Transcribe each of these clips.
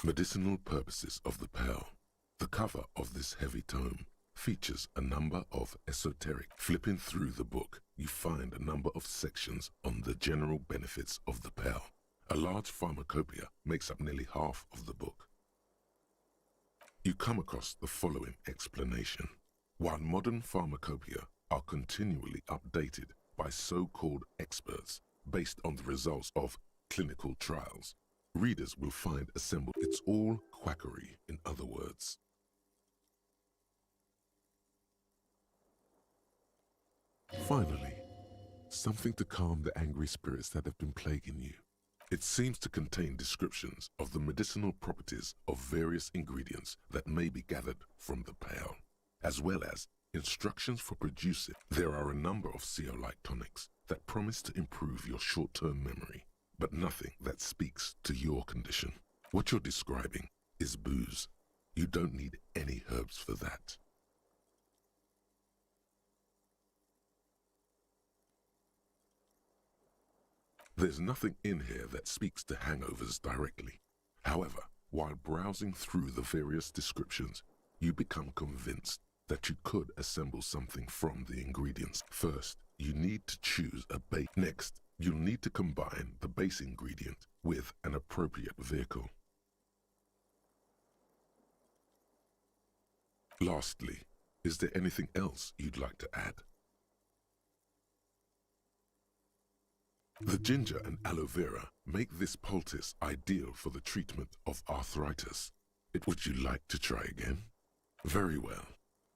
Medicinal purposes of the pearl. The cover of this heavy tome features a number of esoteric. Flipping through the book, you find a number of sections on the general benefits of the pearl. A large pharmacopoeia makes up nearly half of the book. You come across the following explanation. While modern pharmacopoeia are continually updated by so-called experts based on the results of clinical trials, readers will find assembled it's all quackery, in other words. Finally, something to calm the angry spirits that have been plaguing you. It seems to contain descriptions of the medicinal properties of various ingredients that may be gathered from the pearl, as well as instructions for producing. There are a number of zeolite tonics that promise to improve your short-term memory, but nothing that speaks to your condition. What you're describing is booze. You don't need any herbs for that. There's nothing in here that speaks to hangovers directly. However, while browsing through the various descriptions, you become convinced that you could assemble something from the ingredients. First, you need to choose a base. Next, you'll need to combine the base ingredient with an appropriate vehicle. Lastly, is there anything else you'd like to add? The ginger and aloe vera make this poultice ideal for the treatment of arthritis. Would you like to try again? Very well.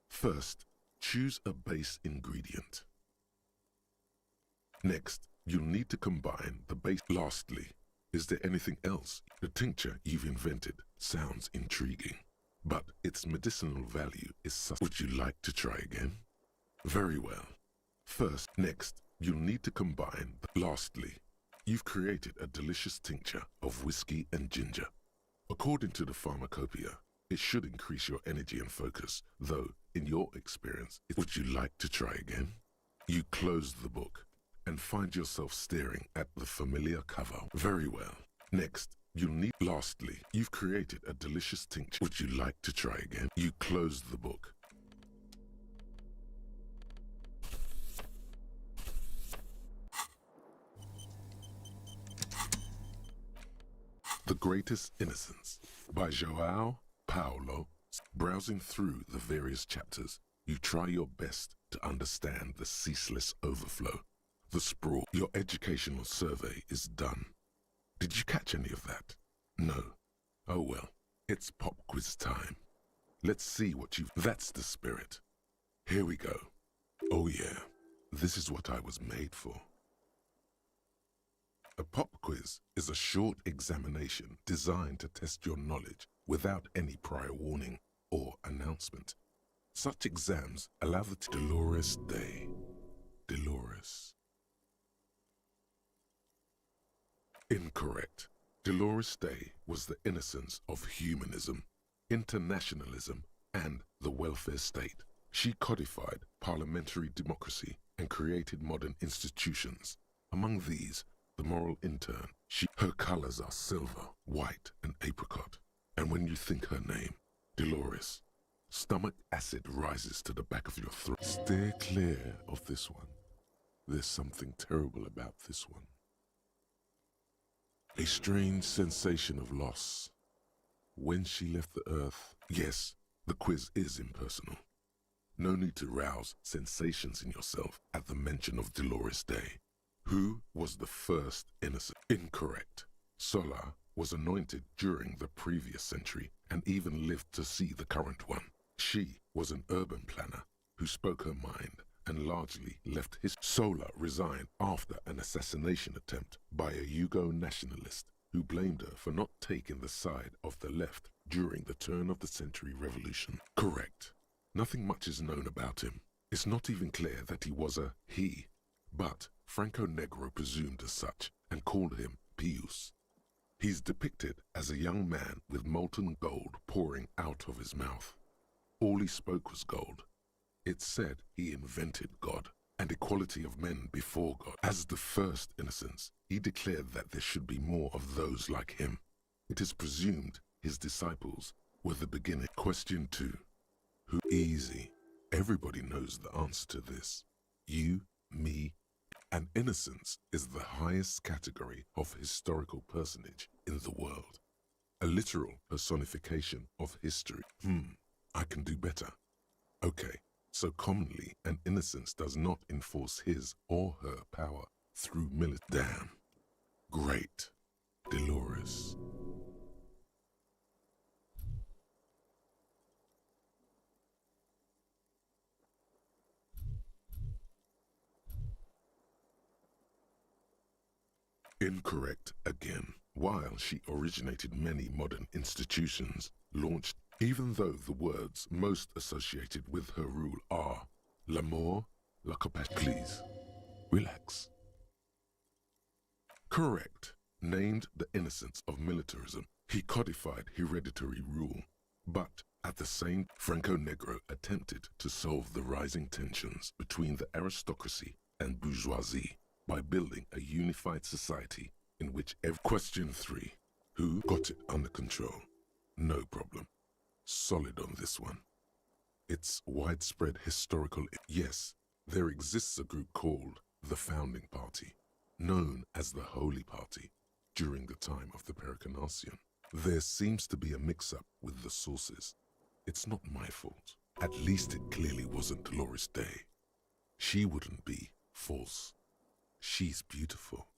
First, choose a base ingredient. Next, you'll need to combine the base. Lastly, is there anything else? The tincture you've invented sounds intriguing, but its medicinal value is such. Would you like to try again? Very well. First, next, you'll need to combine. Lastly, you've created a delicious tincture of whiskey and ginger. According to the pharmacopoeia, it should increase your energy and focus, though, in your experience, would you like to try again? You close the book and find yourself staring at the familiar cover. Very well. Next, you'll need. Lastly, you've created a delicious tincture. Would you like to try again? You close the book. The Greatest Innocence by João Paulo. Browsing through the various chapters, you try your best to understand the ceaseless overflow, the sprawl. Your educational survey is done. Did you catch any of that? No. Oh well, it's pop quiz time. Let's see what you've. That's the spirit. Here we go. Oh yeah, this is what I was made for. A pop quiz is a short examination designed to test your knowledge without any prior warning or announcement. Such exams allow the Dolores Day. Dolores. Incorrect. Dolores Day was the innocence of humanism, internationalism, and the welfare state. She codified parliamentary democracy and created modern institutions. Among these, the moral intern. Her colors are silver, white, and apricot. And when you think her name, Dolores, stomach acid rises to the back of your throat. Steer clear of this one. There's something terrible about this one. A strange sensation of loss. When she left the earth. Yes, the quiz is impersonal. No need to rouse sensations in yourself at the mention of Dolores Day. Who was the first innocent? Incorrect. Sola was anointed during the previous century and even lived to see the current one. She was an urban planner who spoke her mind and largely left his. Sola resigned after an assassination attempt by a Yugo nationalist who blamed her for not taking the side of the left during the turn-of-the-century revolution. Correct. Nothing much is known about him. It's not even clear that he was a he, but Franco Negro presumed as such and called him Pius. He's depicted as a young man with molten gold pouring out of his mouth. All he spoke was gold. It's said he invented God and equality of men before God. As the first innocence, he declared that there should be more of those like him. It is presumed his disciples were the beginning. Question 2. Who? Easy. Everybody knows the answer to this. You, me, and innocence is the highest category of historical personage in the world. A literal personification of history. I can do better. Okay, so commonly an innocence does not enforce his or her power through military. Damn. Great. Dolores. Incorrect again. While she originated many modern institutions, launched, even though the words most associated with her rule are l'amour, la compassion. Please, relax. Correct. Named the innocence of militarism, he codified hereditary rule, but at the same Franco-Negro attempted to solve the rising tensions between the aristocracy and bourgeoisie by building a unified society in which every... Question 3. Who got it under control? No problem. Solid on this one. It's widespread historical... Yes, there exists a group called the Founding Party, known as the Holy Party, during the time of the Pericarnacian. There seems to be a mix-up with the sources. It's not my fault. At least it clearly wasn't Dolores Day. She wouldn't be false. She's beautiful.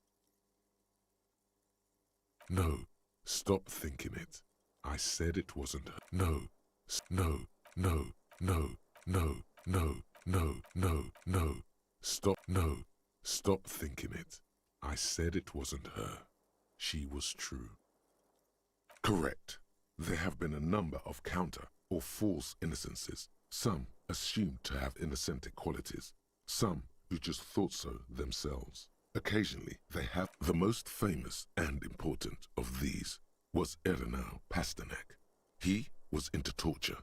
No, stop thinking it. I said it wasn't her. No, no, no, no, no, no, no, no, no. Stop, no, stop thinking it. I said it wasn't her. She was true. Correct. There have been a number of counter or false innocences, some assumed to have innocentic qualities, some who just thought so themselves. Occasionally, they have. The most famous and important of these was Ernest Pasternak. He was into torture,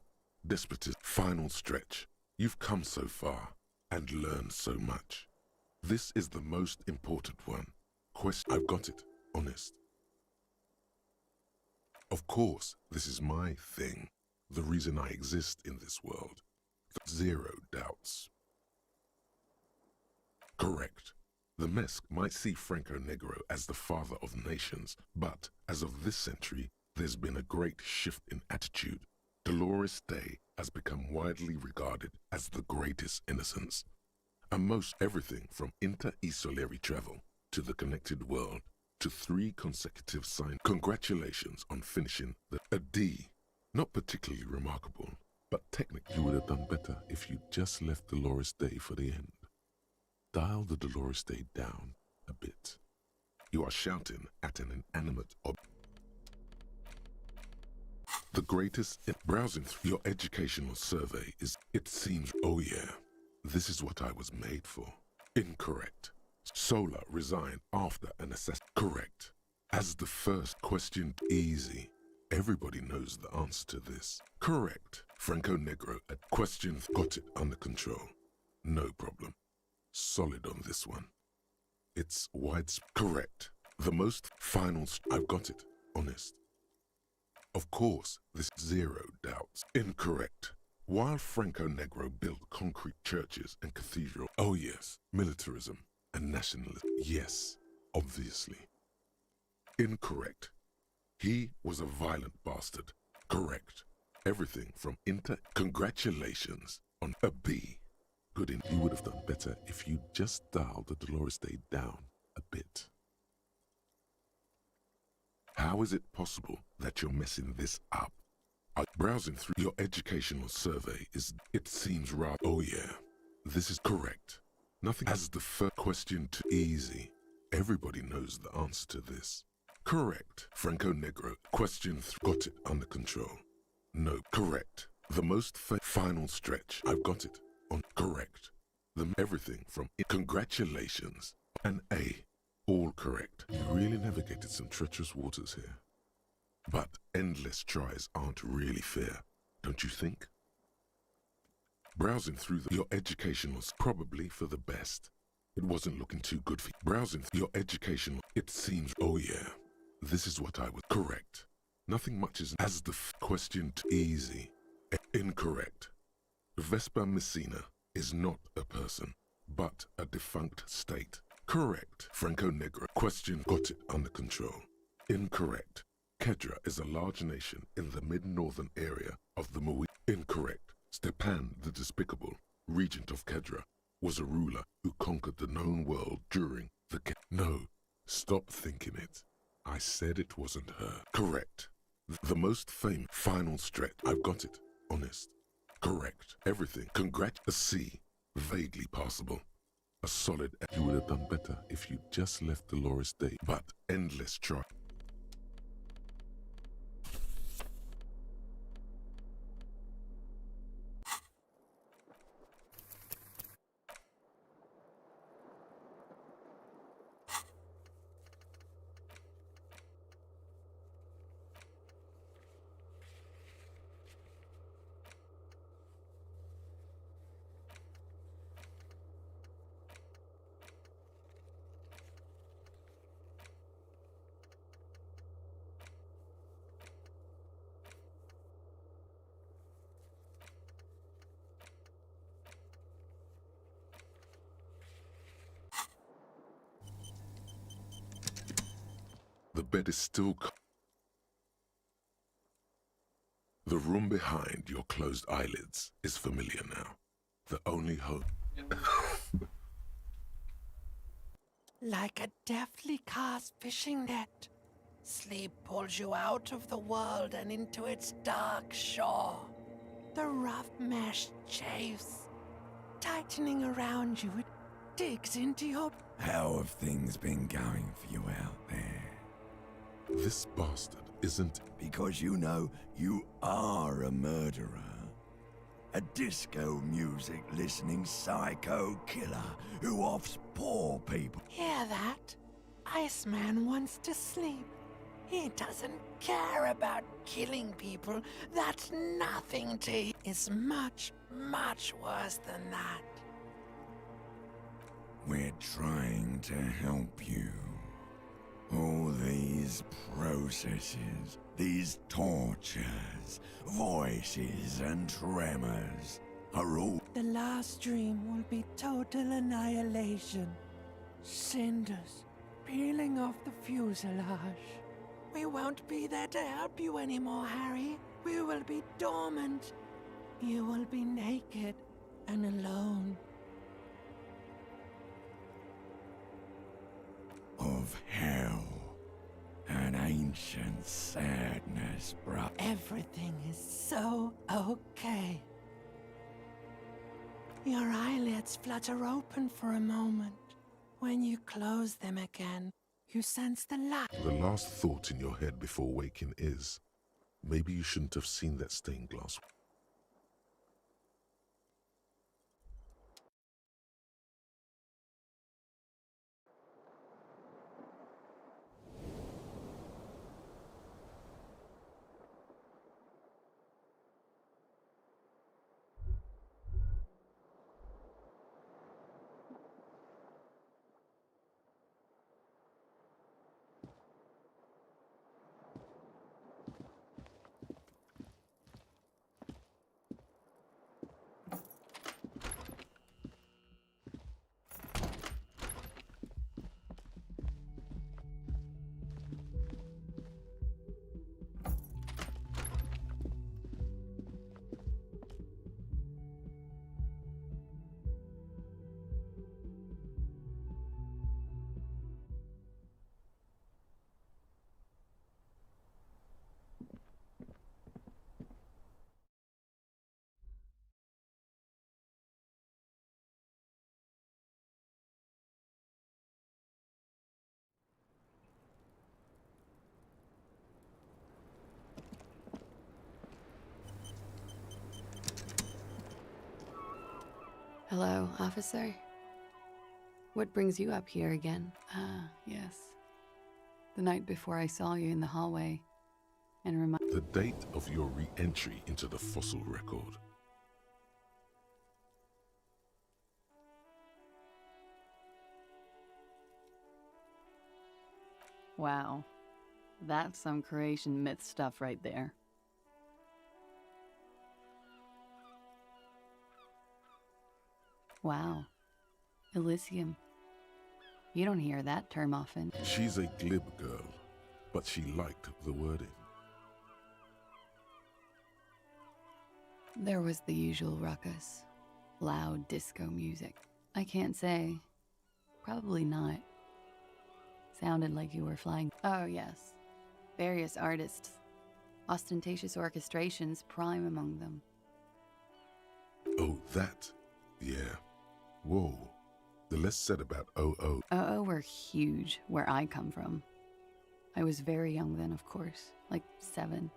despotism, final stretch. You've come so far and learned so much. This is the most important one. I've got it, honest. Of course, this is my thing, the reason I exist in this world. Zero doubts. Correct. The Mesk might see Franco-Negro as the father of nations, but as of this century, there's been a great shift in attitude. Dolores Day has become widely regarded as the greatest innocence. And most everything from inter-esolary travel to the connected world to 3 consecutive signs. Congratulations on finishing a D. Not particularly remarkable, but technically you would have done better if you just left Dolores Day for the end. Dial the Dolores Day down a bit. You are shouting at an inanimate object. The greatest browsing through your educational survey is, it seems, oh yeah, this is what I was made for. Incorrect. Sola resigned after an assessment. Correct. As the first question, easy. Everybody knows the answer to this. Correct. Franco-Negro at question got it under control. No problem. Solid on this one. It's widespread. Correct. The most final... I've got it. Honest. Of course, this zero doubts. Incorrect. While Franco-Negro built concrete churches and cathedrals... Oh yes, militarism and nationalism. Yes, obviously. Incorrect. He was a violent bastard. Correct. Everything from Congratulations on a B. Good in. You would have done better if you just dialed the Dolores Day down a bit. How is it possible that you're messing this up? Browsing through your educational survey is, it seems rather... Oh yeah, this is correct. Nothing as the first question too easy. Everybody knows the answer to this. Correct. Franco-Negro. Question 3. Got it under control. No. Correct. The most final stretch. I've got it on. Correct. Everything from congratulations and A. All correct. You really navigated some treacherous waters here. But endless tries aren't really fair, don't you think? Browsing through your education was probably for the best. It wasn't looking too good for you. Browsing through your education, it seems, oh yeah, this is what I was correct. Nothing much is as the question too easy. Incorrect. Vespa Messina is not a person, but a defunct state. Correct. Franco Negro. Question got it under control. Incorrect. Kedra is a large nation in the mid-northern area of the Mui. Incorrect. Stepan the Despicable, regent of Kedra, was a ruler who conquered the known world during the No, stop thinking it. I said it wasn't her. Correct. The most famous final stretch. I've got it. Honest. Correct. Everything. A C. Vaguely passable. A solid. You would have done better if you just left Dolores Day. But endless try. The bed is still. The room behind your closed eyelids is familiar now. The only hope. Like a deftly cast fishing net, sleep pulls you out of the world and into its dark shore. The rough mesh chafes, tightening around you, it digs into your... How have things been going for you out there? This bastard isn't. Because you know you are a murderer. A disco music listening psycho killer who offs poor people. Hear that? Iceman wants to sleep. He doesn't care about killing people. That's nothing to him. It's much, much worse than that. We're trying to help you. All these processes, these tortures, voices and tremors are all... The last dream will be total annihilation. Cinders peeling off the fuselage. We won't be there to help you anymore, Harry. We will be dormant. You will be naked and alone. Of hell. An ancient sadness, bruh. Everything is so okay. Your eyelids flutter open for a moment. When you close them again, you sense the light. The last thought in your head before waking is, maybe you shouldn't have seen that stained glass. Hello, officer. What brings you up here again? Ah, yes. The night before I saw you in the hallway and The date of your re-entry into the fossil record. Wow. That's some creation myth stuff right there. Wow. Elysium. You don't hear that term often. She's a glib girl, but she liked the wording. There was the usual ruckus. Loud disco music. I can't say. Probably not. Sounded like you were flying. Oh, yes. Various artists. Ostentatious orchestrations prime among them. Oh, that? Yeah. Whoa. The less said about OO. OO were huge where I come from. I was very young then, of course. Like 7.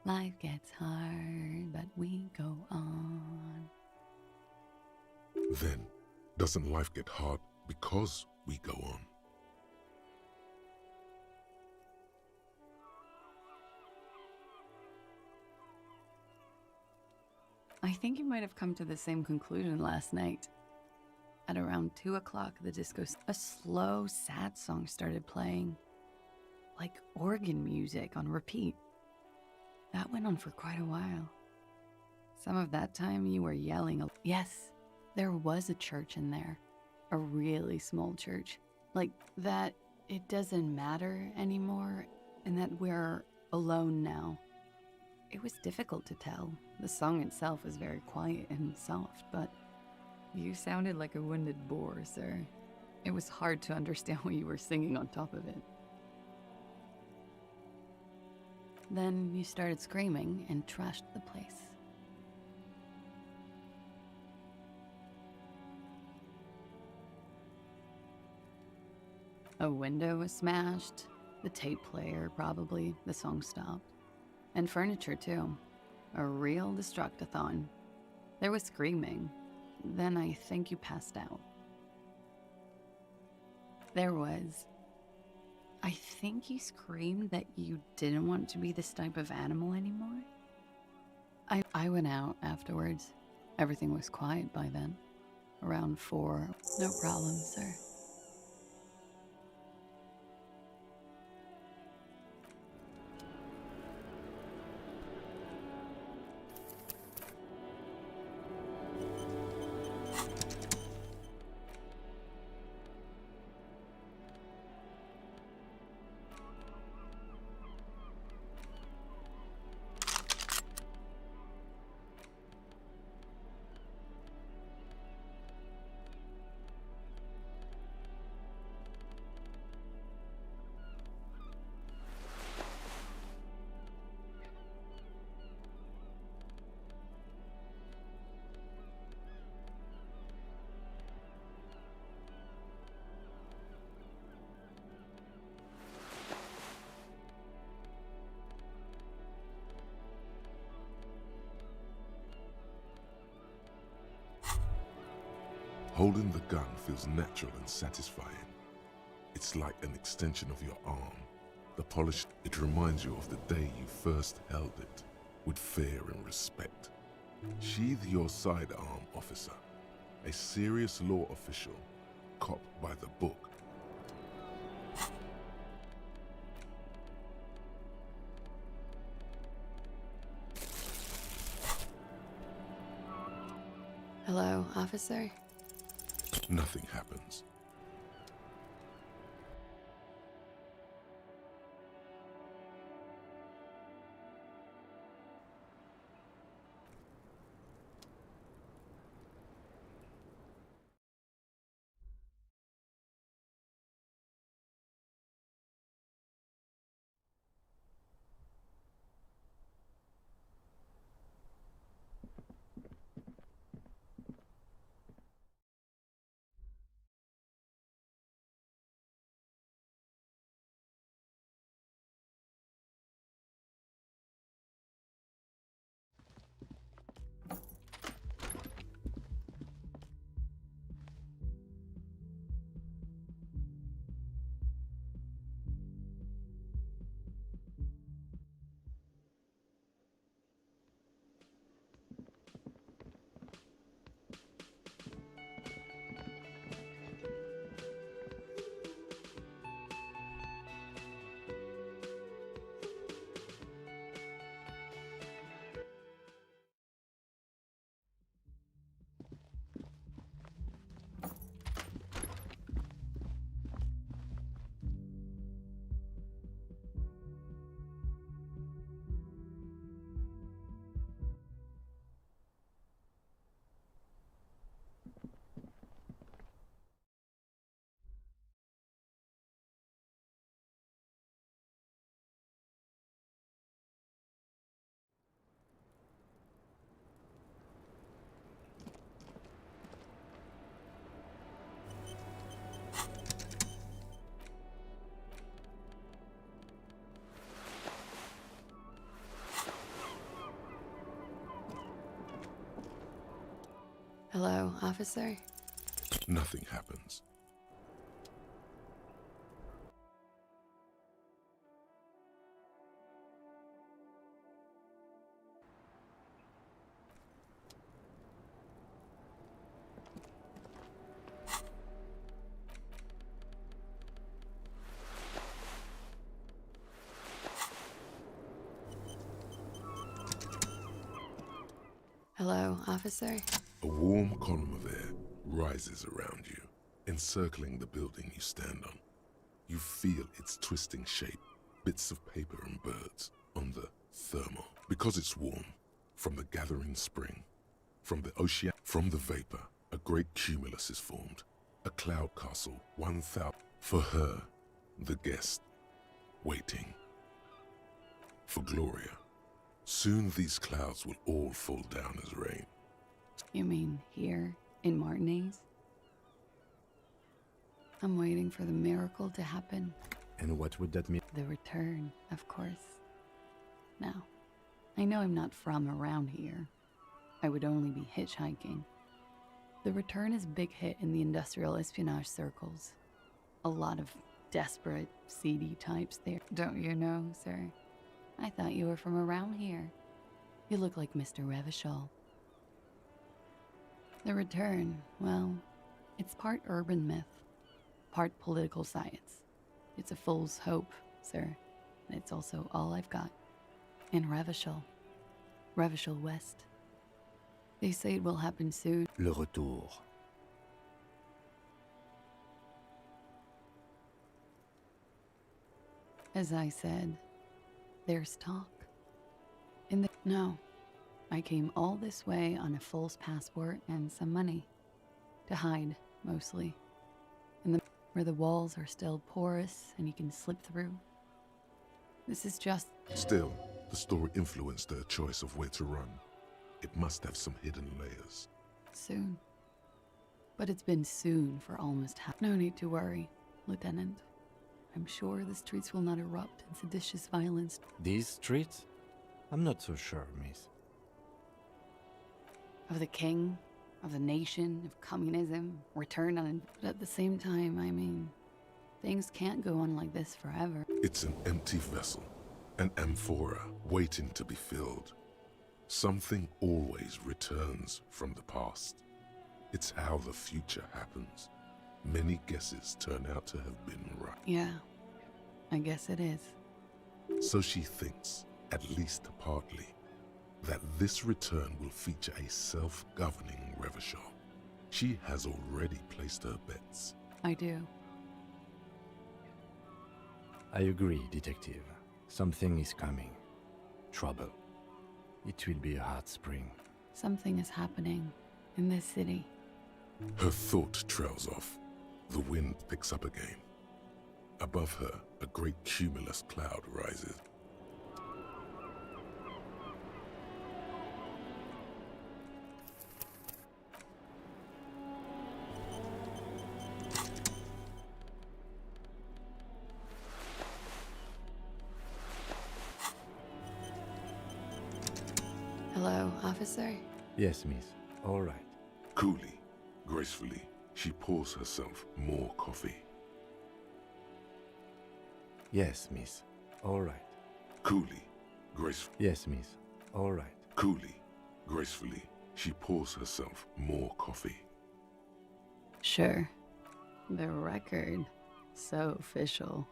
Life gets hard, but we go on. Then, doesn't life get hard because we go on? I think you might have come to the same conclusion last night. At around 2 o'clock, the disco, a slow, sad song started playing. Like organ music on repeat. That went on for quite a while. Some of that time you were yelling. Yes, there was a church in there. A really small church. Like that it doesn't matter anymore and that we're alone now. It was difficult to tell. The song itself was very quiet and soft, but you sounded like a wounded boar, sir. It was hard to understand what you were singing on top of it. Then you started screaming and trashed the place. A window was smashed, the tape player probably, the song stopped. And furniture too. A real destructathon. There was screaming. Then I think you passed out. There was. I think you screamed that you didn't want to be this type of animal anymore. I went out afterwards. Everything was quiet by then. Around 4. No problem, sir. Holding the gun feels natural and satisfying. It's like an extension of your arm. The polish, it reminds you of the day you first held it, with fear and respect. Sheathe your sidearm, officer. A serious law official, cop by the book. Hello, officer? Nothing happens. Hello, officer? Nothing happens. Hello, officer? A warm column of air rises around you, encircling the building you stand on. You feel its twisting shape, bits of paper and birds on the thermal. Because it's warm, from the gathering spring, from the ocean, from the vapor, a great cumulus is formed. A cloud castle, 1,000. For her, the guest, waiting. For Gloria, soon these clouds will all fall down as rain. You mean here, in Martinez? I'm waiting for the miracle to happen. And what would that mean? The return, of course. Now, I know I'm not from around here. I would only be hitchhiking. The return is a big hit in the industrial espionage circles. A lot of desperate, seedy types there. Don't you know, sir? I thought you were from around here. You look like Mr. Revachol. The return, well, it's part urban myth, part political science. It's a fool's hope, sir. And it's also all I've got. In Revachol. Revachol West. They say it will happen soon. Le retour. As I said, there's talk. No, I came all this way on a false passport and some money. To hide, mostly. Where the walls are still porous and you can slip through. This is just... Still, the story influenced their choice of where to run. It must have some hidden layers. soon. But it's been soon for almost half. No need to worry, Lieutenant. I'm sure the streets will not erupt in seditious violence. These streets? I'm not so sure, miss. Of the king, of the nation, of communism, return on... But at the same time, I mean, things can't go on like this forever. It's an empty vessel, an amphora waiting to be filled. Something always returns from the past. It's how the future happens. Many guesses turn out to have been right. Yeah, I guess it is. So she thinks, at least partly, that this return will feature a self-governing Revachol. She has already placed her bets. I do. I agree, Detective. Something is coming. Trouble. It will be a hot spring. Something is happening in this city. Her thought trails off. The wind picks up again. Above her, a great cumulus cloud rises. Hello, officer? Yes, miss. All right. Coolly, gracefully, she pours herself more coffee. Yes, miss. All right. Coolly, gracefully. Yes, miss. All right. Coolly, gracefully, she pours herself more coffee. Sure. The record. So official.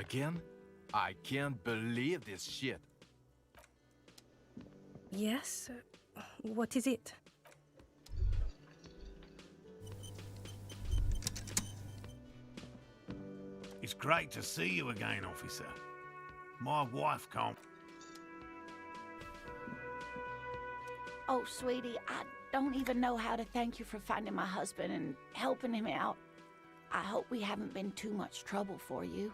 Again? I can't believe this shit. Yes? What is it? It's great to see you again, officer. My wife can't... Oh, sweetie, I don't even know how to thank you for finding my husband and helping him out. I hope we haven't been too much trouble for you.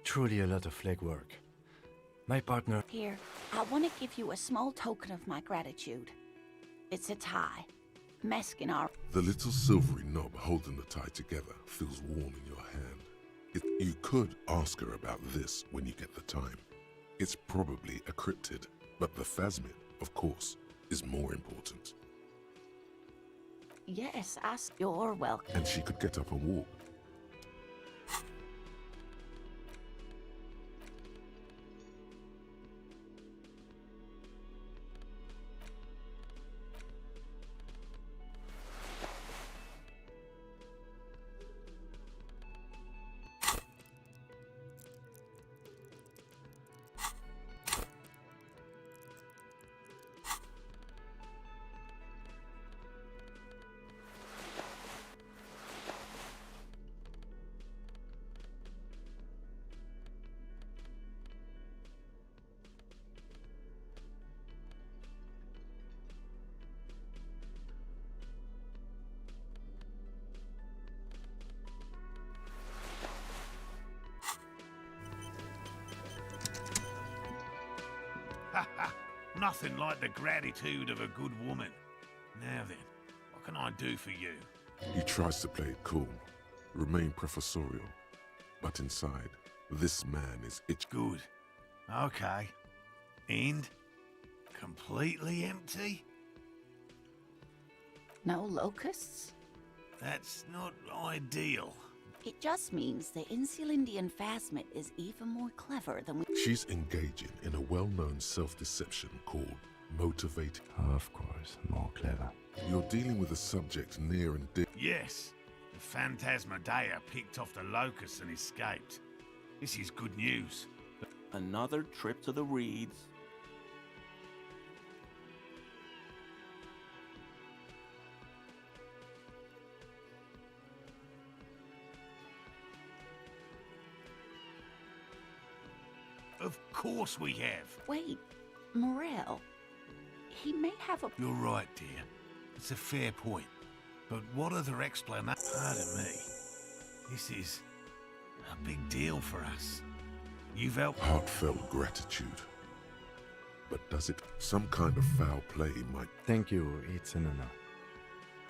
Truly a lot of legwork. My partner... Here, I want to give you a small token of my gratitude. It's a tie. Meskin our... The little silvery knob holding the tie together feels warm in your hand. You could ask her about this when you get the time. It's probably a cryptid, but the phasmid, of course, is more important. Yes, you're welcome. And she could get up and walk. Nothing like the gratitude of a good woman. Now then, what can I do for you? He tries to play it cool, remain professorial, but inside, this man is itch. Good. Okay. And? Completely empty? No locusts? That's not ideal. It just means the Insulindian phasmid is even more clever than we... She's engaging in a well-known self-deception called motivating. Of course, more clever. You're dealing with a subject near and dear. Yes, the Phantasmadeia picked off the locusts and escaped. This is good news. Another trip to the reeds. Of course we have. Wait, Morel. He may have a... You're right, dear. It's a fair point. But what other explanation? Pardon me. This is a big deal for us. You've helped... Heartfelt gratitude. But does it? Some kind of foul play might... Thank you, it's an honor.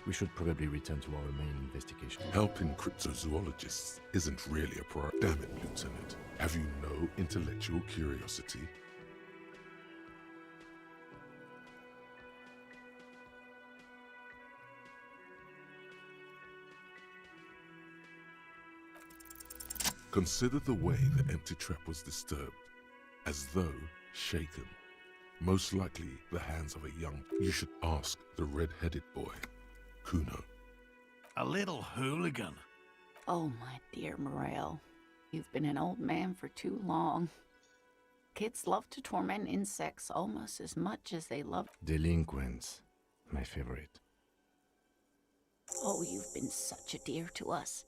We should probably return to our main investigation. Helping cryptozoologists isn't really a priority. Damn it, Lieutenant. Have you no intellectual curiosity? Consider the way the empty trap was disturbed, as though shaken. Most likely the hands of a young... You should ask the red-headed boy, Kuno. A little hooligan. Oh, my dear Morel. You've been an old man for too long. Kids love to torment insects almost as much as they love... Delinquents, my favorite. Oh, you've been such a dear to us.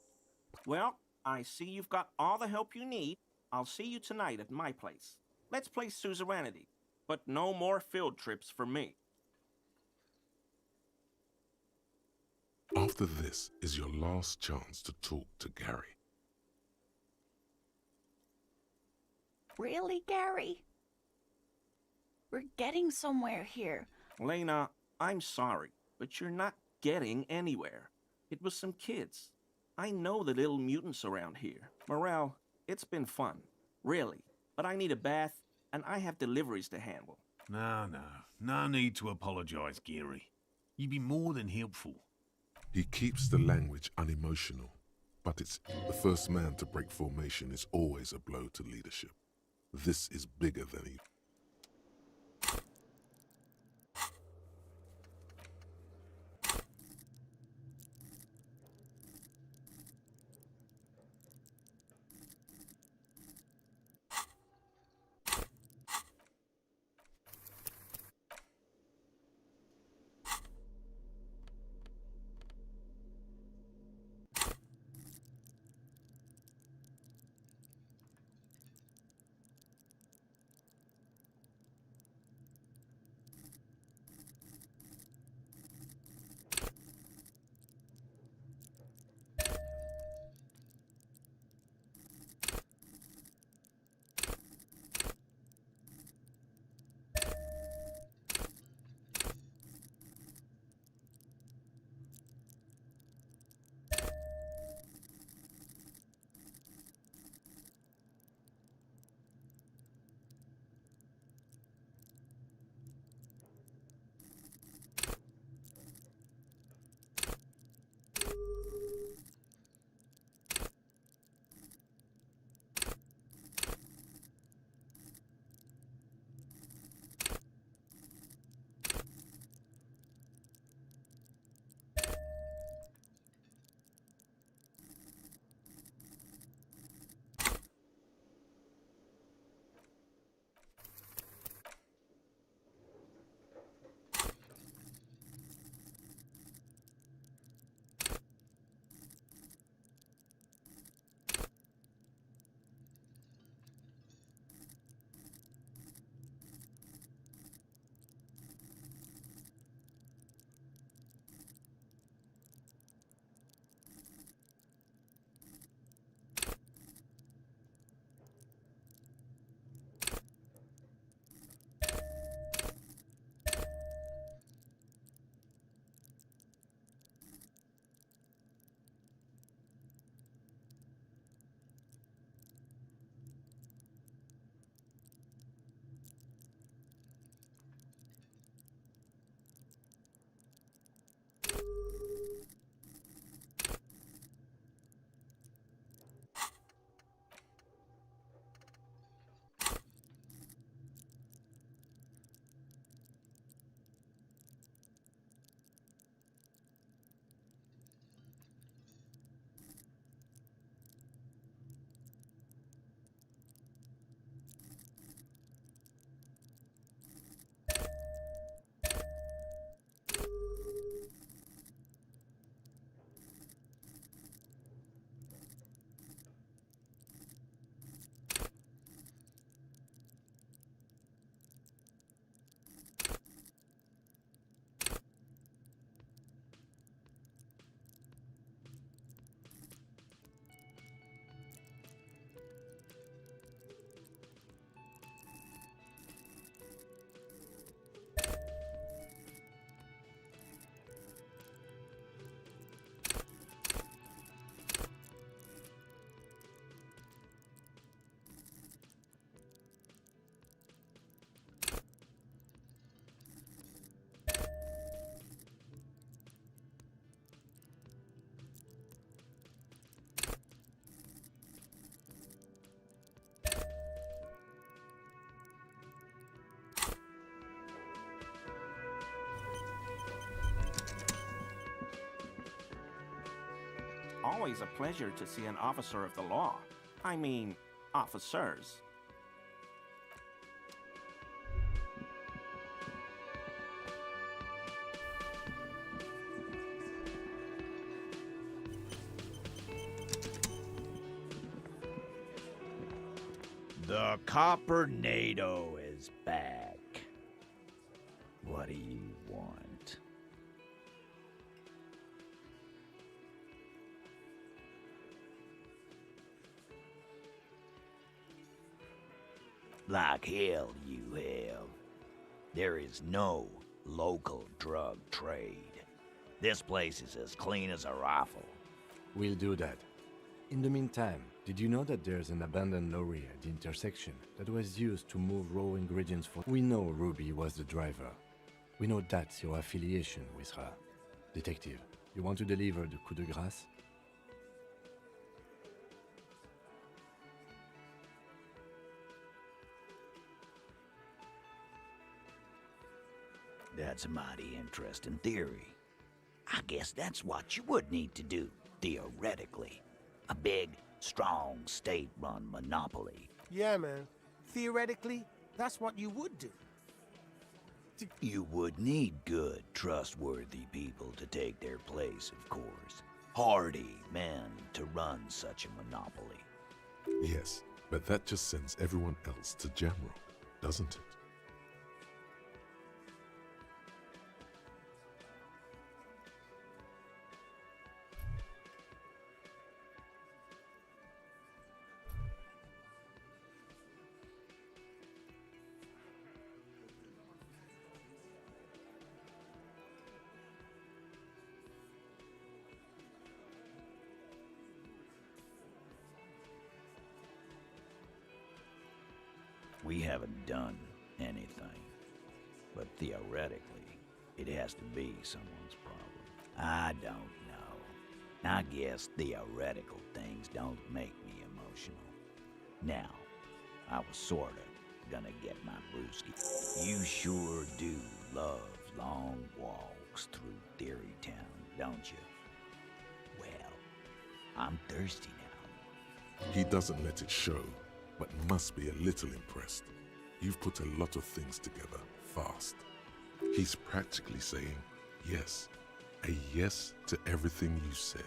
Well, I see you've got all the help you need. I'll see you tonight at my place. Let's play suzerainty, but no more field trips for me. After this is your last chance to talk to Gary. Really, Gary? We're getting somewhere here. Lena, I'm sorry, but you're not getting anywhere. It was some kids. I know the little mutants around here. Morel, it's been fun, really. But I need a bath, and I have deliveries to handle. No need to apologize, Gary. You'd be more than helpful. He keeps the language unemotional, but it's the first man to break formation is always a blow to leadership. This is bigger than he... always a pleasure to see an officer of the law. I mean, officers. The Coppernado is back. What do you want? Like hell you have. There is no local drug trade. This place is as clean as a rifle. We'll do that. In the meantime, did you know that there's an abandoned lorry at the intersection that was used to move raw ingredients for... We know Ruby was the driver. We know that's your affiliation with her. Detective, you want to deliver the coup de grâce? That's a mighty interesting theory. I guess that's what you would need to do, theoretically. A big, strong, state-run monopoly. Yeah, man. Theoretically, that's what you would do. You would need good, trustworthy people to take their place, of course. Hardy men to run such a monopoly. Yes, but that just sends everyone else to Jamrock, doesn't it? We haven't done anything. But theoretically, it has to be someone's problem. I don't know. I guess theoretical things don't make me emotional. Now, I was sorta gonna get my brewski. You sure do love long walks through Theory Town, don't you? Well, I'm thirsty now. He doesn't let it show, but must be a little impressed. You've put a lot of things together fast. He's practically saying yes. A yes to everything you said.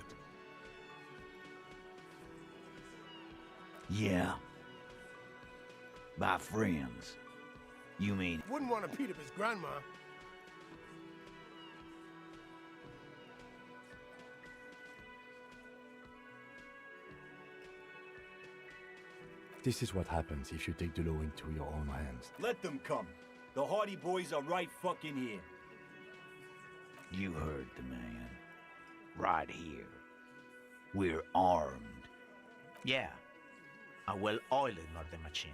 Yeah. By friends. You mean... Wouldn't want to beat up his grandma. This is what happens if you take the law into your own hands. Let them come. The Hardy Boys are right fucking here. You heard the man. Right here. We're armed. Yeah. A well-oiled murder machine.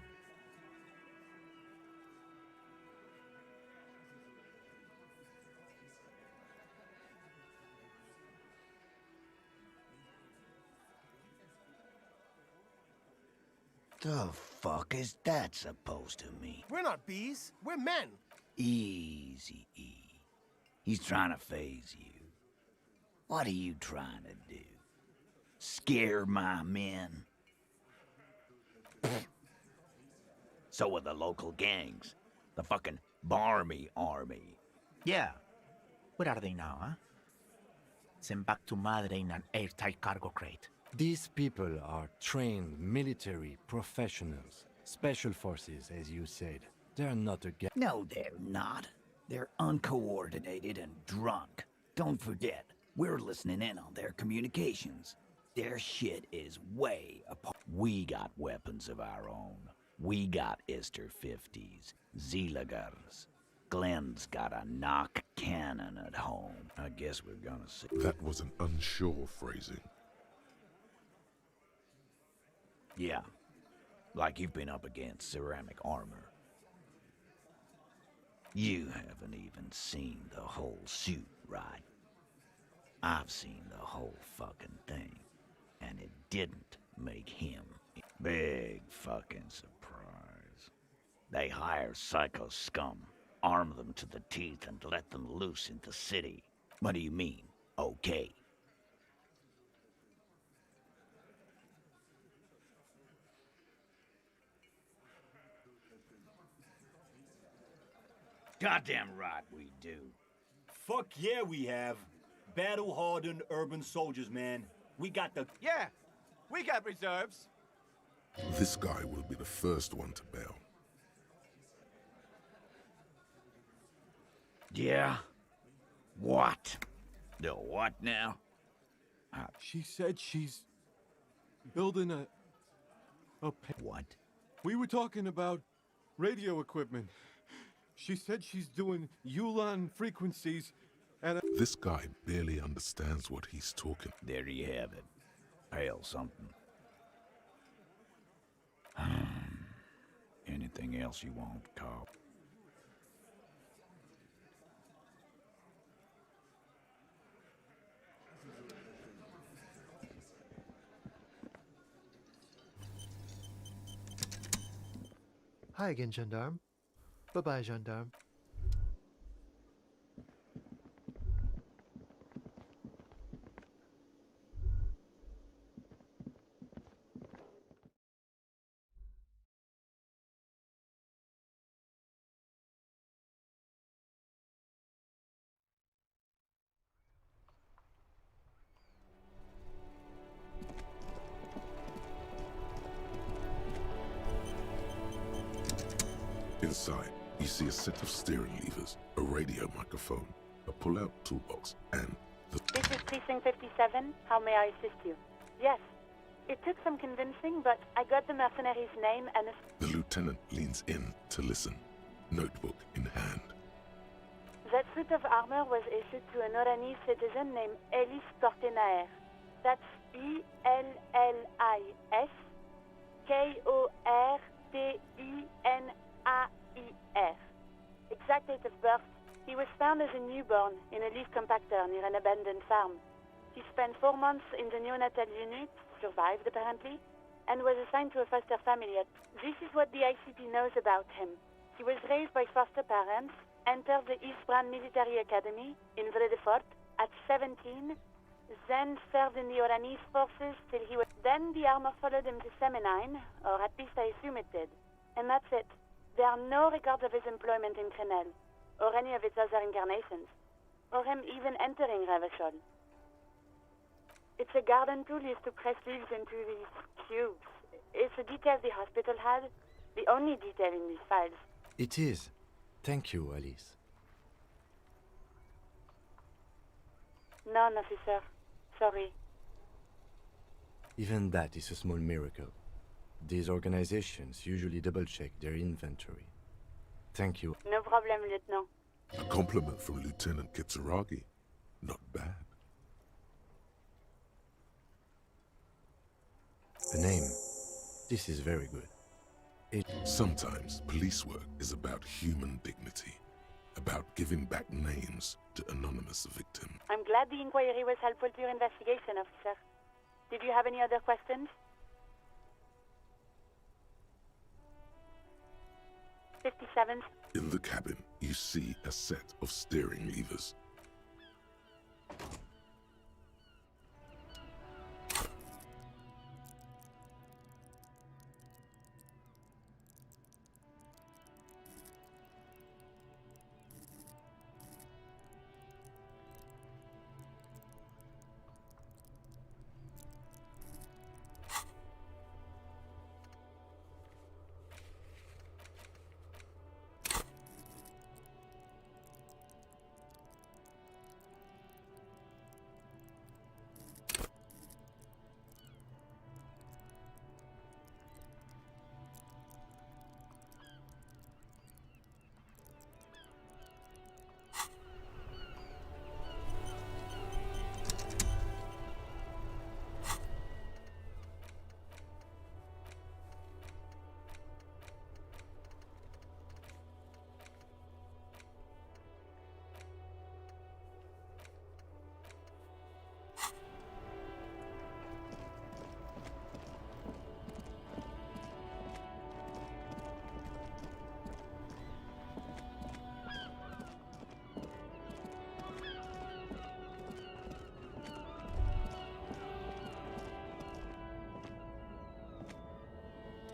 The fuck is that supposed to mean? We're not bees. We're men. Easy, E. He's trying to phase you. What are you trying to do? Scare my men? So are the local gangs. The fucking Barmy Army. Yeah. Where are they now, huh? Sent back to Madre in an airtight cargo crate. These people are trained military professionals. Special forces, as you said. They're not a gang. No, they're not. They're uncoordinated and drunk. Don't forget, we're listening in on their communications. Their shit is way apart. We got weapons of our own. We got Ister 50s, Zeelagers. Glenn's got a knock cannon at home. I guess we're gonna see. That was an unsure phrasing. Yeah, like you've been up against ceramic armor. You haven't even seen the whole suit, right? I've seen the whole fucking thing, and it didn't make him. Big fucking surprise. They hire psycho scum, arm them to the teeth, and let them loose in the city. What do you mean, okay? Goddamn right we do. Fuck yeah, we have. Battle-hardened urban soldiers, man. We got the... Yeah, we got reserves. This guy will be the first one to bail. Yeah? What? The what now? She said she's building a What? We were talking about radio equipment. She said she's doing Ulan frequencies and This guy barely understands what he's talking. There you have it. Pale something. Anything else you want, Carl? Hi again, gendarme. Bye-bye, gendarme. Inside, you see a set of steering levers, a radio microphone, a pull-out toolbox, and the... This is Precinct 57. How may I assist you? Yes. It took some convincing, but I got the mercenary's name and... The lieutenant leans in to listen, notebook in hand. That suit of armor was issued to an Oranese citizen named Elis Kortenaer. That's E-L-L-I-S Kortenaer. Exact date of birth. He was found as a newborn in a leaf compactor near an abandoned farm. He spent 4 months in the neonatal unit, survived apparently, and was assigned to a foster family. This is what the ICP knows about him. He was raised by foster parents, entered the East Brand Military Academy in Vredefort at 17, then served in the Oranese forces till he was... Then the armor followed him to Semenine, or at least I assume it did. And that's it. There are no records of his employment in Crenel, or any of its other incarnations, or him even entering Revachol. It's a garden tool used to press leaves into these cubes. It's a detail the hospital had, the only detail in these files. It is. Thank you, Alice. None, officer. Sorry. Even that is a small miracle. These organizations usually double-check their inventory. Thank you. No problem, Lieutenant. A compliment from Lieutenant Kitsuragi. Not bad. A name. This is very good. Sometimes police work is about human dignity, about giving back names to anonymous victims. I'm glad the inquiry was helpful to your investigation, officer. Did you have any other questions? 57. In the cabin, you see a set of steering levers.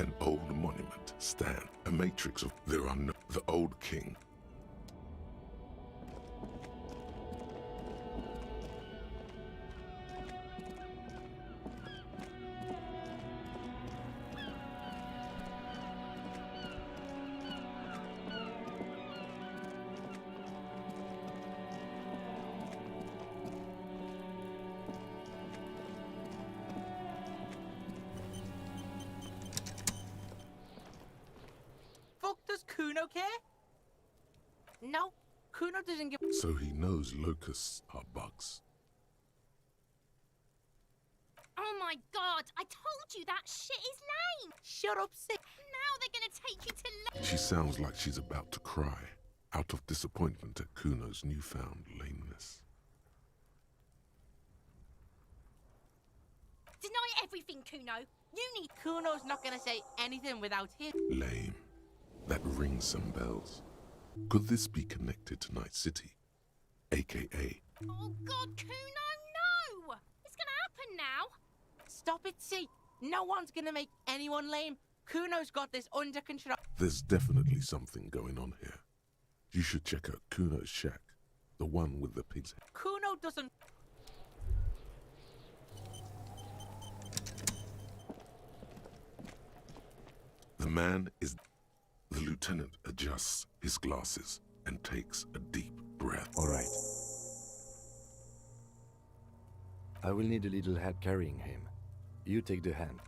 An old monument stand, a matrix of there are no... The old king Kuno care? No, Kuno doesn't give. So he knows locusts are bugs. Oh my god, I told you that shit is lame! Shut up, Sid. Now they're gonna take you to She sounds like she's about to cry, out of disappointment at Kuno's newfound lameness. Deny everything, Kuno. You need. Kuno's not gonna say anything without him. Lame. That rings some bells. Could this be connected to Night City? AKA. Oh god, Kuno, no! It's gonna happen now. Stop it, see. No one's gonna make anyone lame. Kuno's got this under control. There's definitely something going on here. You should check out Kuno's shack, the one with the pig's head. Kuno doesn't. The man is... The lieutenant adjusts his glasses and takes a deep breath. All right. I will need a little help carrying him. You take the hand.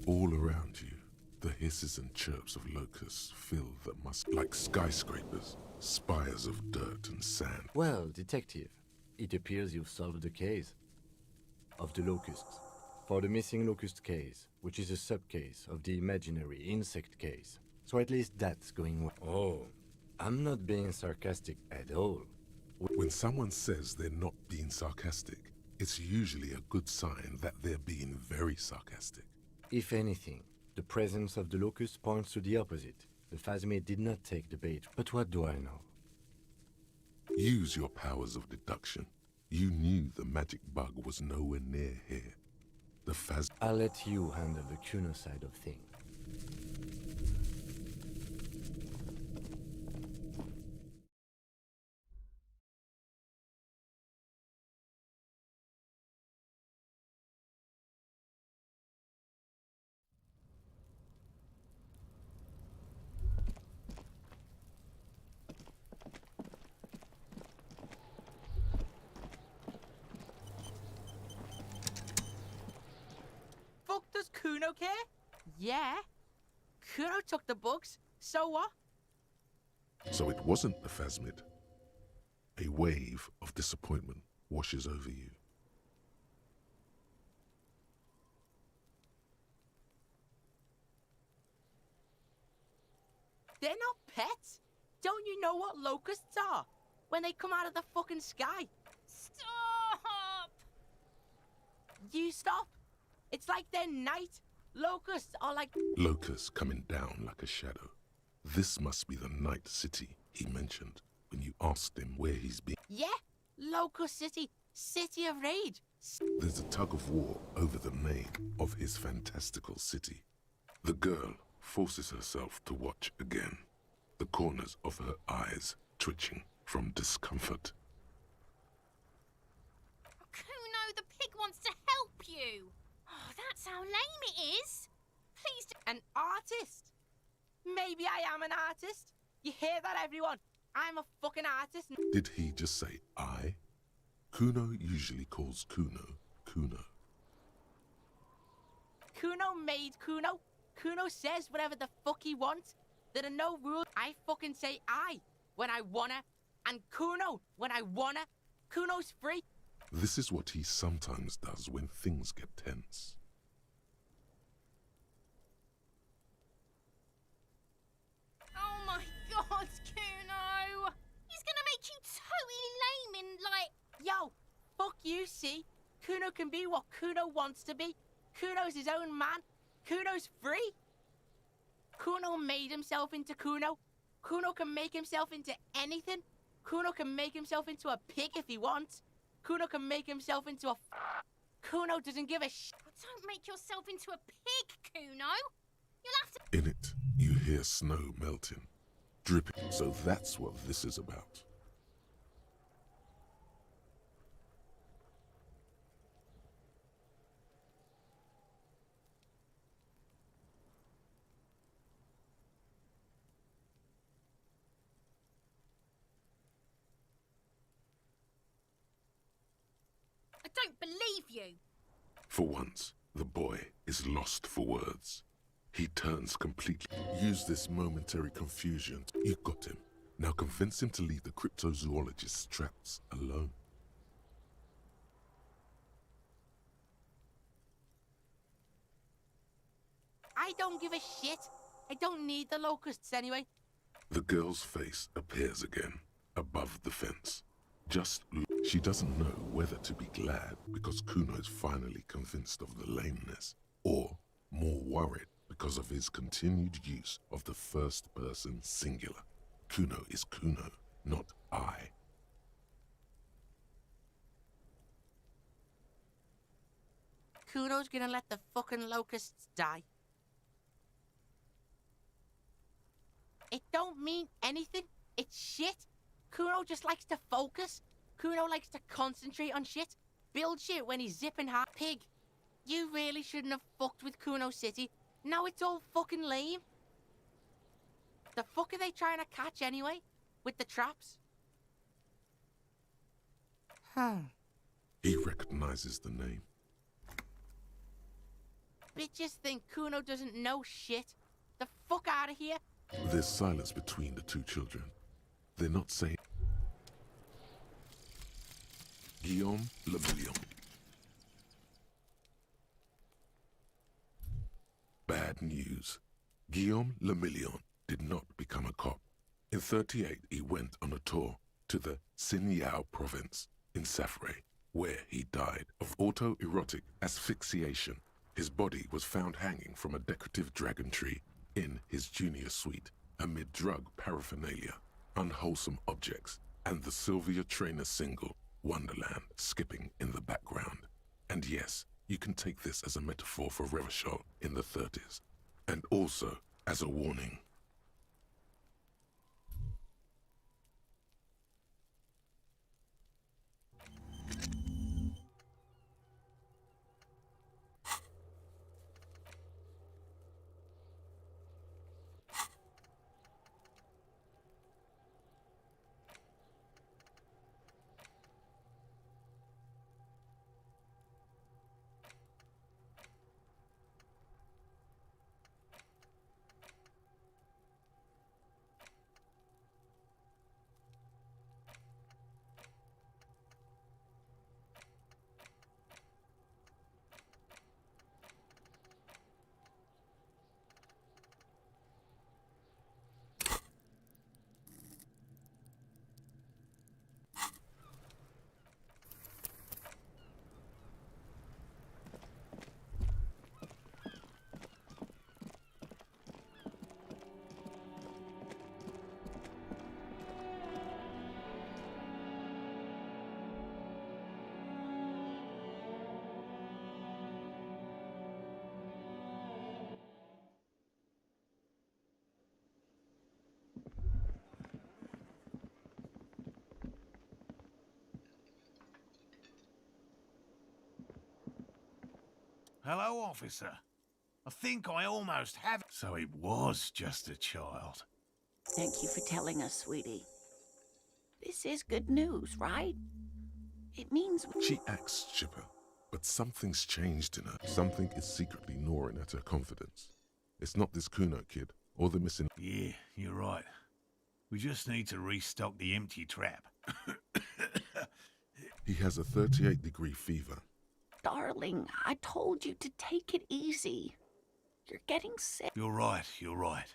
All around you, the hisses and chirps of locusts fill the like skyscrapers, spires of dirt and sand. Well, detective, it appears you've solved the case of the locusts. For the missing locust case, which is a sub-case of the imaginary insect case. So at least that's going well. Oh, I'm not being sarcastic at all. When someone says they're not being sarcastic, it's usually a good sign that they're being very sarcastic. If anything, the presence of the locust points to the opposite. The Phasmid did not take the bait, but what do I know? Use your powers of deduction. You knew the magic bug was nowhere near here. The I'll let you handle the Kuno side of things. Fuck, does Kuno care? Yeah. Kuno took the bugs, so what? So it wasn't the Phasmid. A wave of disappointment washes over you. They're not pets. Don't you know what locusts are? When they come out of the fucking sky. Stop! You stop. It's like they're night. Locusts are like... Locusts coming down like a shadow. This must be the Night City he mentioned when you asked him where he's been. Yeah, Locust City. City of Rage. There's a tug of war over the name of his fantastical city. The girl forces herself to watch again, the corners of her eyes twitching from discomfort. Kuno, the pig wants to help you. Oh, that's how lame it is. Please do. An artist? Maybe I am an artist. You hear that, everyone? I'm a fucking artist. Did he just say I? Kuno usually calls Kuno, Kuno. Kuno made Kuno. Kuno says whatever the fuck he wants. There are no rules. I fucking say I when I wanna, and Kuno when I wanna. Kuno's free. This is what he sometimes does when things get tense. Oh my god, Kuno! He's gonna make you totally lame in, like... Yo, you, see? Kuno can be what Kuno wants to be. Kuno's his own man. Kuno's free. Kuno made himself into Kuno. Kuno can make himself into anything. Kuno can make himself into a pig if he wants. Kuno can make himself into a... Kuno doesn't give a sh... Don't make yourself into a pig, Kuno. You'll have to... In it, you hear snow melting, dripping. So that's what this is about. I don't believe you. For once, the boy is lost for words. He turns completely. Use this momentary confusion. You got him. Now convince him to leave the cryptozoologist's traps alone. I don't give a shit. I don't need the locusts anyway. The girl's face appears again, above the fence. She doesn't know whether to be glad because Kuno is finally convinced of the lameness, or more worried because of his continued use of the first person singular. Kuno is Kuno, not I. Kuno's gonna let the fucking locusts die. It don't mean anything. It's shit. Kuno just likes to focus. Kuno likes to concentrate on shit. Build shit when he's zipping hard. Pig, you really shouldn't have fucked with Kuno City. Now it's all fucking lame. The fuck are they trying to catch anyway? With the traps? He recognizes the name. Bitches think Kuno doesn't know shit. The fuck out of here. There's silence between the two children. They're not saying... Guillaume Le Million. Bad news. Guillaume Le Million did not become a cop. In 1938, he went on a tour to the Sinyao province in Safre, where he died of autoerotic asphyxiation. His body was found hanging from a decorative dragon tree in his junior suite, amid drug paraphernalia, unwholesome objects, and the Sylvia Trainer single, Wonderland, skipping in the background. And yes, you can take this as a metaphor for Revachol in the 30s, and also as a warning. Hello, officer. I think I almost have... So it was just a child. Thank you for telling us, sweetie. This is good news, right? It means... She acts chipper, but something's changed in her. Something is secretly gnawing at her confidence. It's not this Kuno kid, or the missing... Yeah, you're right. We just need to restock the empty trap. He has a 38-degree fever. Darling, I told you to take it easy. You're getting sick. You're right, you're right.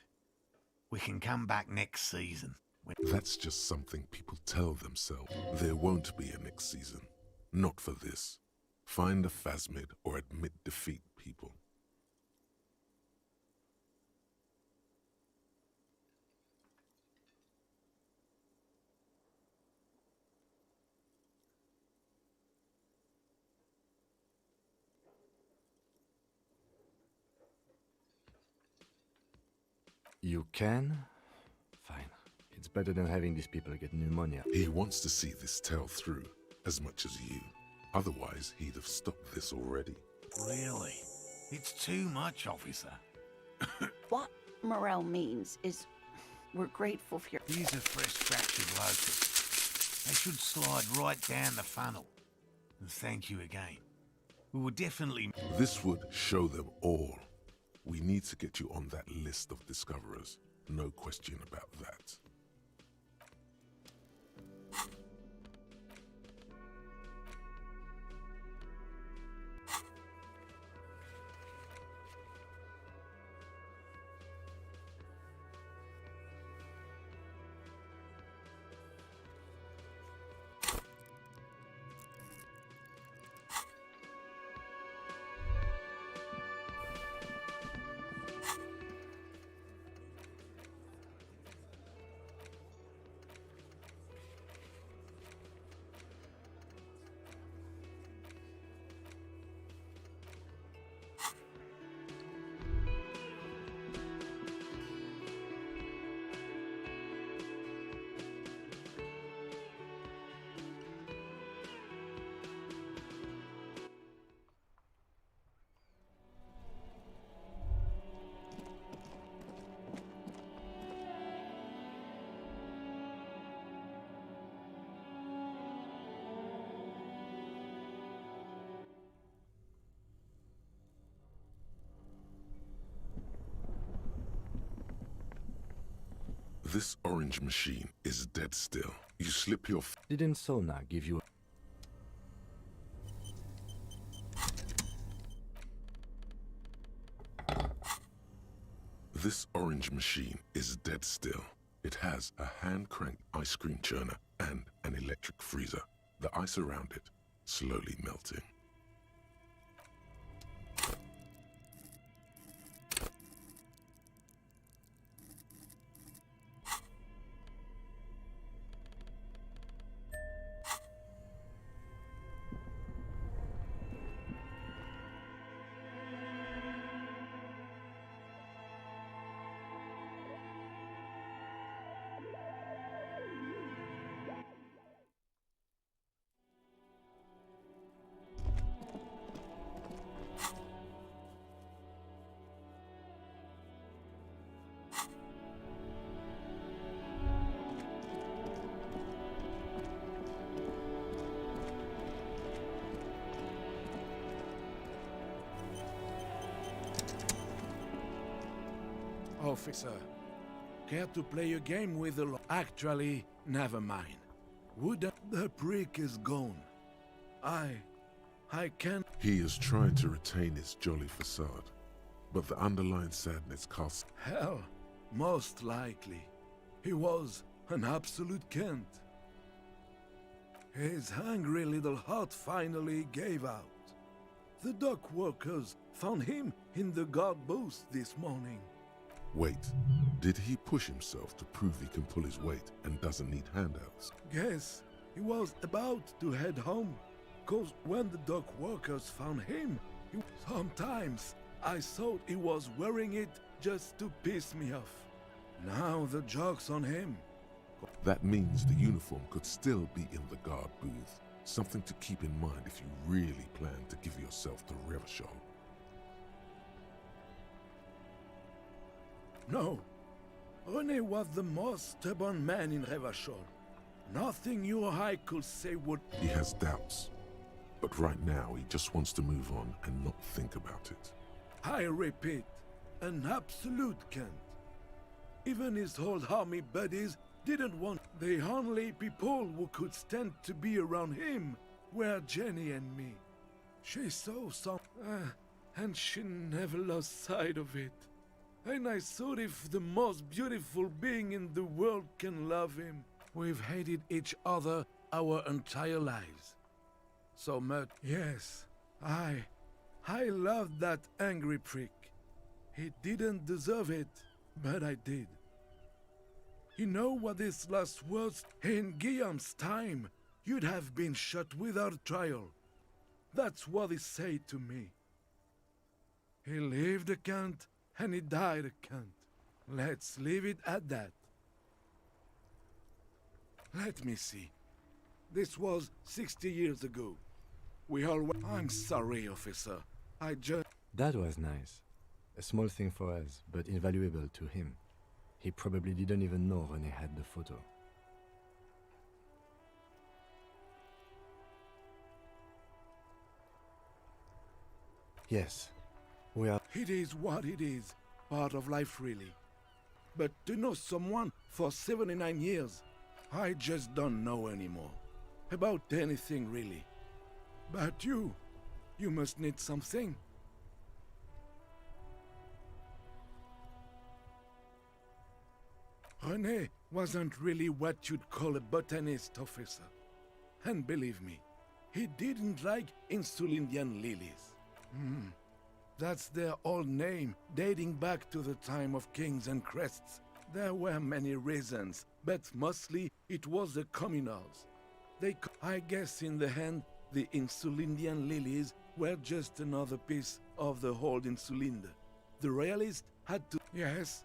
We can come back next season. That's just something people tell themselves. There won't be a next season. Not for this. Find a phasmid or admit defeat, people. You can? Fine. It's better than having these people get pneumonia. He wants to see this tale through as much as you. Otherwise, he'd have stopped this already. Really? It's too much, officer. What Morel means is we're grateful for your... These are fresh fractured locusts. They should slide right down the funnel. And thank you again. We will definitely... This would show them all. We need to get you on that list of discoverers. No question about that. This orange machine is dead still. You slip your... Didn't Sona give you... This orange machine is dead still. It has a hand-cranked ice cream churner and an electric freezer. The ice around it slowly melting. Officer, care to play a game with the Actually, never mind. The prick is gone. I can't... He is trying to retain his jolly facade, but the underlying sadness casts... Hell, most likely. He was an absolute Kent. His hungry little heart finally gave out. The dock workers found him in the guard booth this morning. Wait, did he push himself to prove he can pull his weight and doesn't need handouts? Guess he was about to head home, cause when the dock workers found him, sometimes I thought he was wearing it just to piss me off. Now the joke's on him. That means the uniform could still be in the guard booth. Something to keep in mind if you really plan to give yourself to Revachol. No. René was the most stubborn man in Revachol. Nothing you or I could say would... He has doubts. But right now, he just wants to move on and not think about it. I repeat, an absolute Kent. Even his old army buddies didn't want... The only people who could stand to be around him were Jenny and me. She saw some... and she never lost sight of it. And I thought if the most beautiful being in the world can love him, we've hated each other our entire lives. so much. Yes, I loved that angry prick. He didn't deserve it, but I did. You know what his last words? In Guillaume's time, you'd have been shot without trial. That's what he said to me. He lived a cunt, and he died a cunt. Let's leave it at that. Let me see. This was 60 years ago. We all I'm sorry, officer. I just... That was nice. A small thing for us, but invaluable to him. He probably didn't even know René had the photo. Yes, we are... It is what it is. Part of life, really. But to know someone for 79 years, I just don't know anymore. About anything, really. But you must need something. René wasn't really what you'd call a botanist, officer. And believe me, he didn't like Insulindian lilies. That's their old name, dating back to the time of kings and crests. There were many reasons, but mostly it was the communals. I guess in the end, the Insulindian lilies were just another piece of the whole Insulinde. The realist had to... Yes?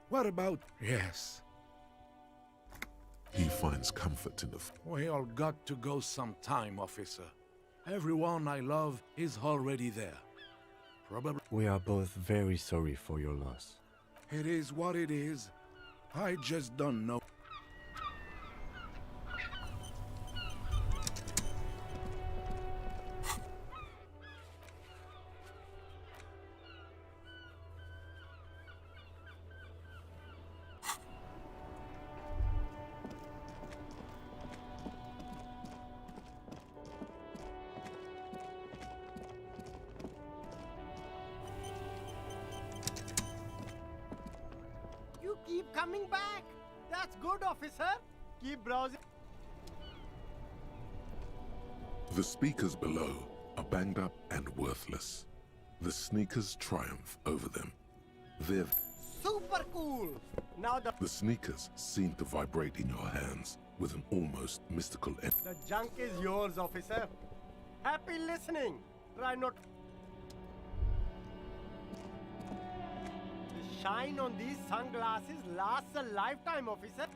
What about... Yes. He finds comfort in the... We all got to go sometime, officer. Everyone I love is already there. Probably... We are both very sorry for your loss. It is what it is. I just don't know. You keep coming back. That's good, officer. Keep browsing. The speakers below are banged up and worthless. The sneakers triumph over them. They're... Super cool. Now The sneakers seem to vibrate in your hands with an almost mystical energy. the junk is yours, officer. Happy listening. Try not. The shine on these sunglasses lasts a lifetime, officer.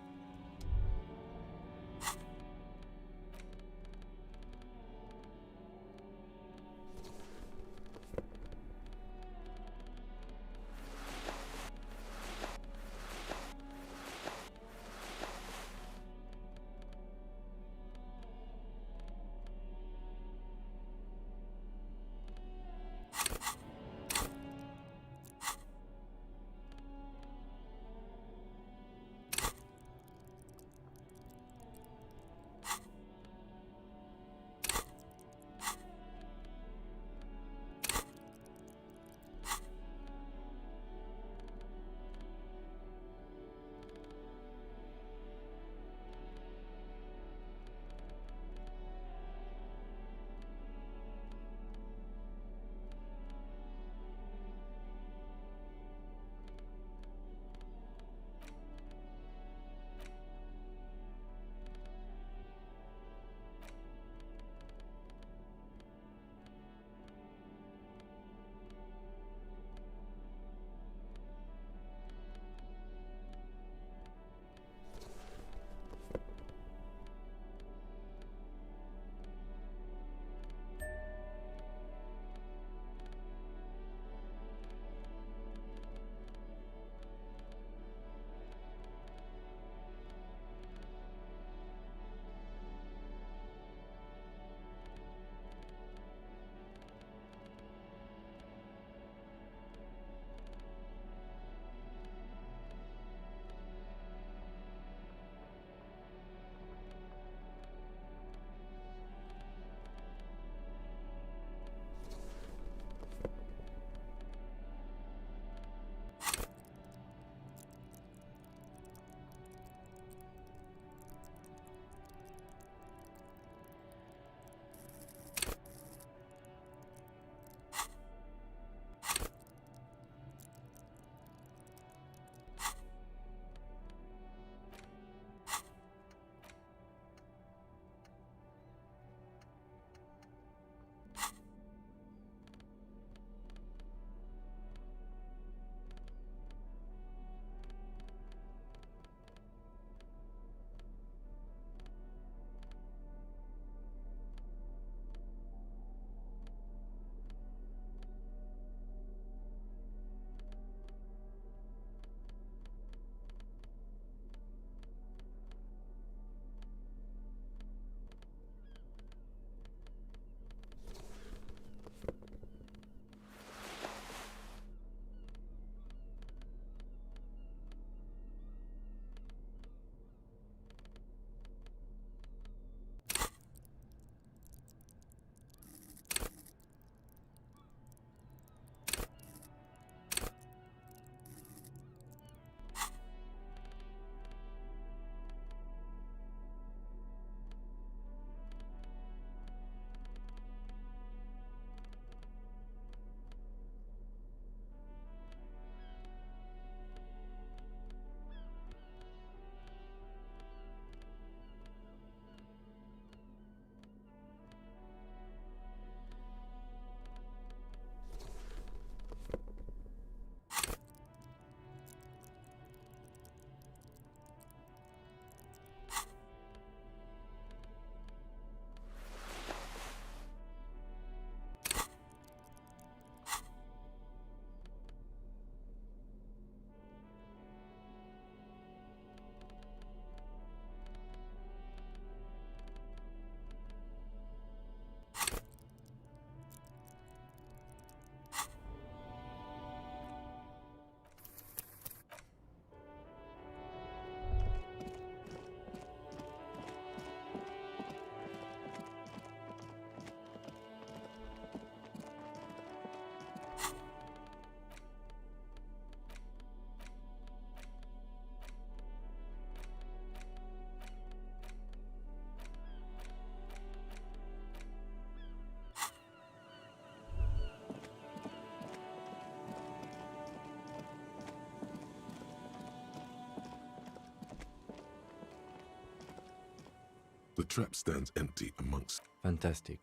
The trap stands empty amongst Fantastic.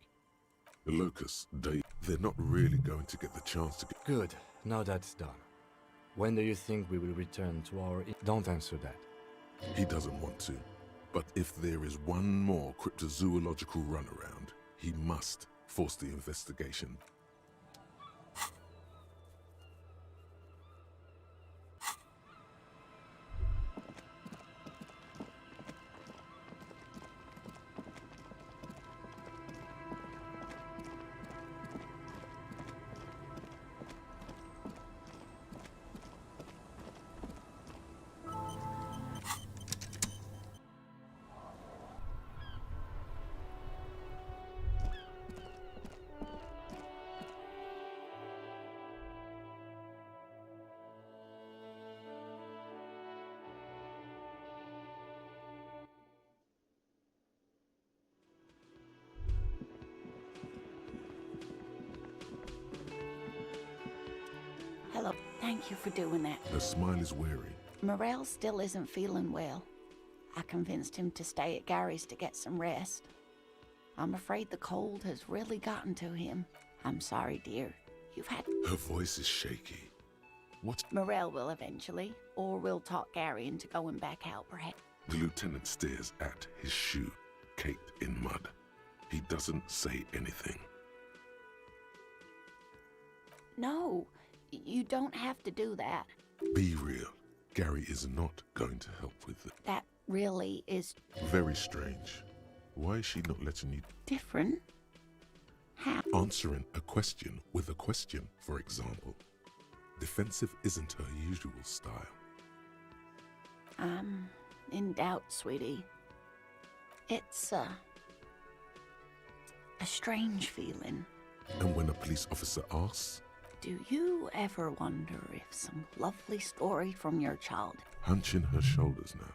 the locusts. They're not really going to get the chance to get... Good. Now that's done. When do you think we will return to our... Don't answer that. He doesn't want to. But if there is one more cryptozoological runaround, he must force the investigation. Hello. Thank you for doing that. Her smile is weary. Morel still isn't feeling well. I convinced him to stay at Gary's to get some rest. I'm afraid the cold has really gotten to him. I'm sorry, dear. You've had... Her voice is shaky. What? Morel will eventually, or we'll talk Gary into going back out, perhaps. The lieutenant stares at his shoe, caked in mud. He doesn't say anything. No, you don't have to do that. Be real. Gary is not going to help with it. That really is... Very strange. Why is she not letting you... Different? How? Answering a question with a question, for example. Defensive isn't her usual style. I'm in doubt, sweetie. It's a strange feeling. And when a police officer asks... Do you ever wonder if some lovely story from your child... Hunching her shoulders now.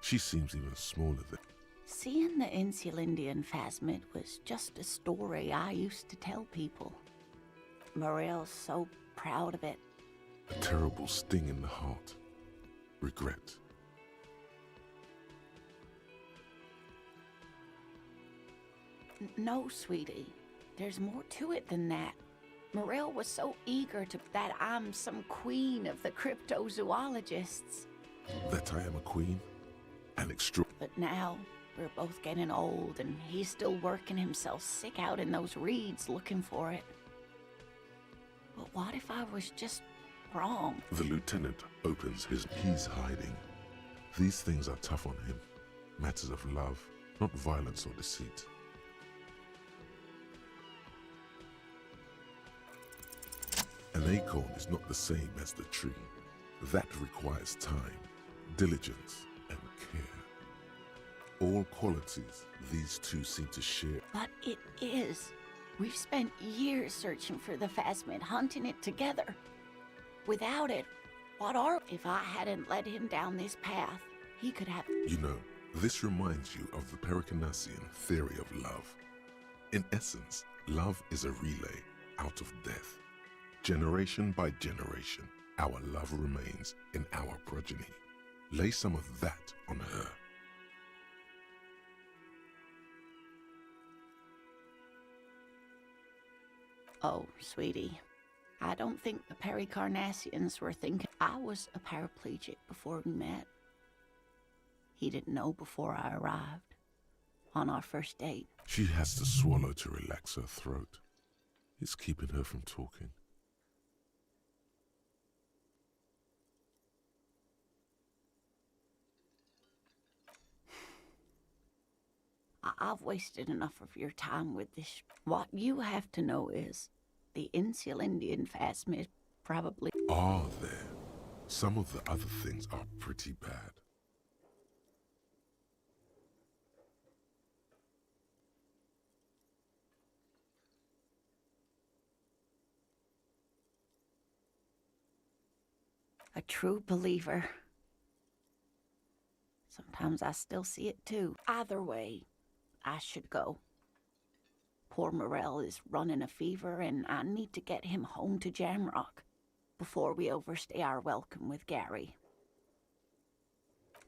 She seems even smaller than... Seeing the Insulindian phasmid was just a story I used to tell people. Morel's so proud of it. A terrible sting in the heart. Regret. No, sweetie. There's more to it than that. Morel was so eager that I'm some queen of the cryptozoologists. That I am a queen? An extra... But now, we're both getting old, and he's still working himself sick out in those reeds looking for it. But what if I was just wrong? The lieutenant opens his... He's hiding. These things are tough on him. Matters of love, not violence or deceit. An acorn is not the same as the tree. That requires time, diligence, and care. All qualities these two seem to share. But it is. We've spent years searching for the phasmid, hunting it together. Without it, what are... If I hadn't led him down this path, he could have... You know, this reminds you of the Pericarnassian theory of love. In essence, love is a relay out of death. Generation by generation, our love remains in our progeny. Lay some of that on her. Oh, sweetie. I don't think the Pericarnassians were thinking I was a paraplegic before we met. He didn't know before I arrived. On our first date. She has to swallow to relax her throat. It's keeping her from talking. I've wasted enough of your time with this. What you have to know is, the Insulindian phasmid probably... Are there? Some of the other things are pretty bad. A true believer. Sometimes I still see it too. Either way, I should go. Poor Morel is running a fever, and I need to get him home to Jamrock before we overstay our welcome with Gary.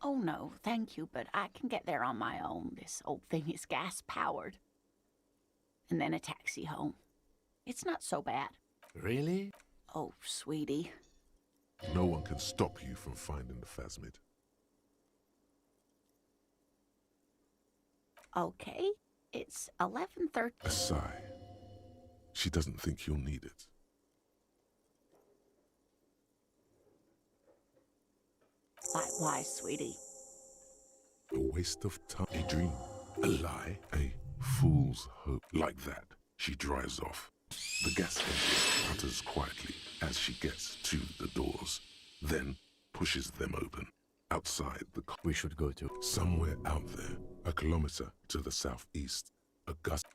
Oh no, thank you, but I can get there on my own. This old thing is gas-powered. And then a taxi home. It's not so bad. Really? Oh, sweetie. No one can stop you from finding the phasmid. Okay, it's 11:30. A sigh. She doesn't think you'll need it. Why, sweetie? A waste of time. A dream. A lie. A fool's hope. Like that, she drives off. The gas engine putters quietly as she gets to the doors, then pushes them open. Outside the car. We should go to. Somewhere out there, a kilometer to the southeast, a gust.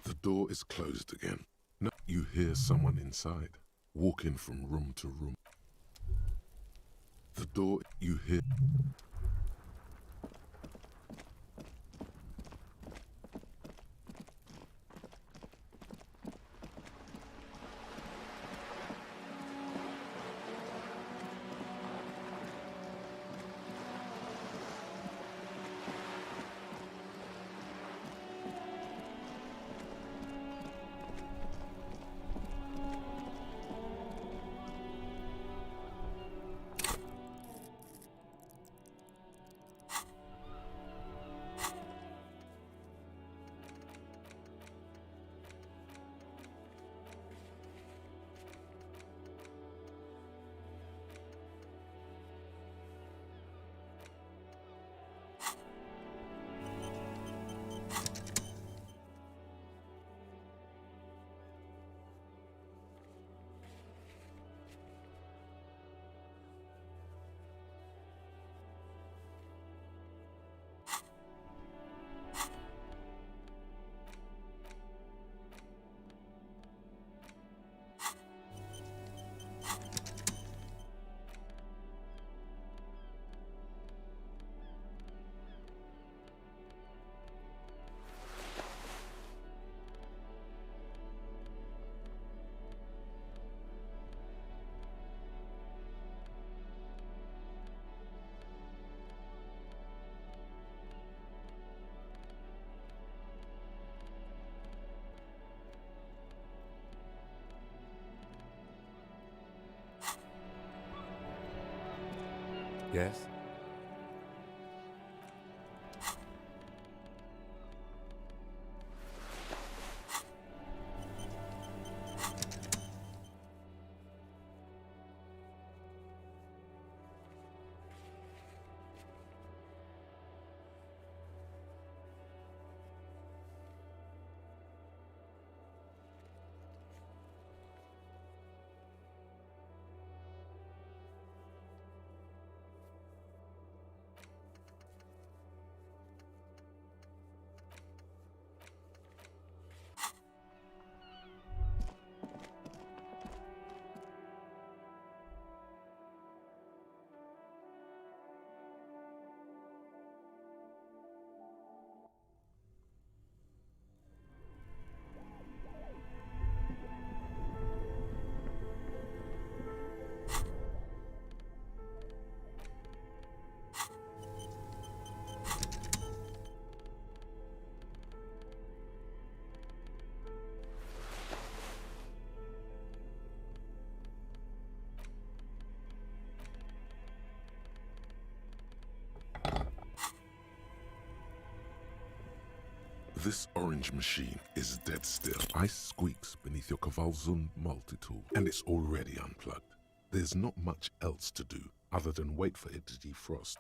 The door is closed again. Now you hear someone inside, walking from room to room. The door you hear. Yes? This orange machine is dead still. Ice squeaks beneath your Kavalzund multi-tool, and it's already unplugged. There's not much else to do other than wait for it to defrost.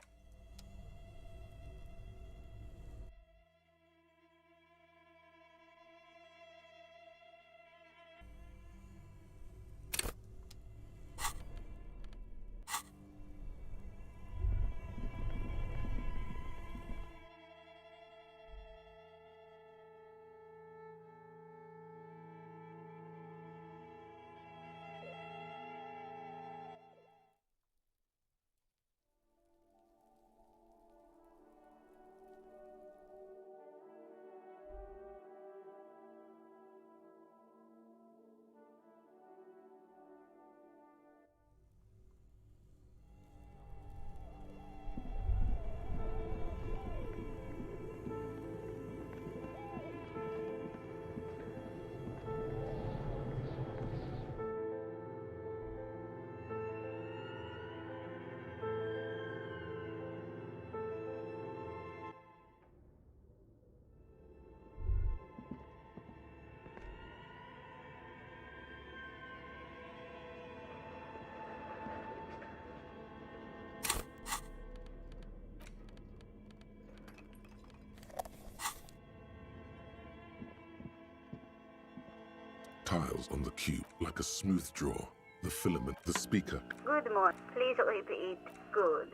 Tiles on the cube like a smooth draw. The filament, the speaker. Good morning. Please repeat. Good.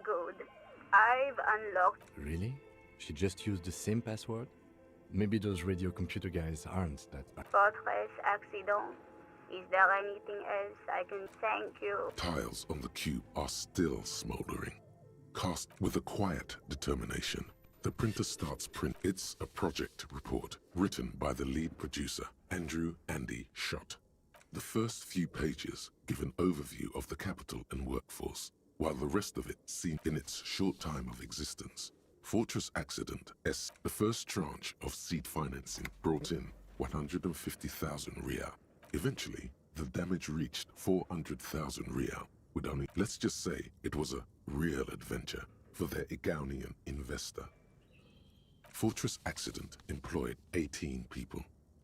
Good. I've unlocked. Really? She just used the same password? Maybe those radio computer guys aren't that bad. Fortress accident. Is there anything else I can thank you? Tiles on the cube are still smoldering. Cast with a quiet determination. The printer starts print. It's a project report written by the lead producer, Andrew Andy Schott. The first few pages give an overview of the capital and workforce, while the rest of it seen in its short time of existence. Fortress Accident S. The first tranche of seed financing brought in 150,000 Rial. Eventually, the damage reached 400,000 Rial, with only, let's just say, it was a real adventure for their Igaunian investor. Fortress Accident employed 18 people,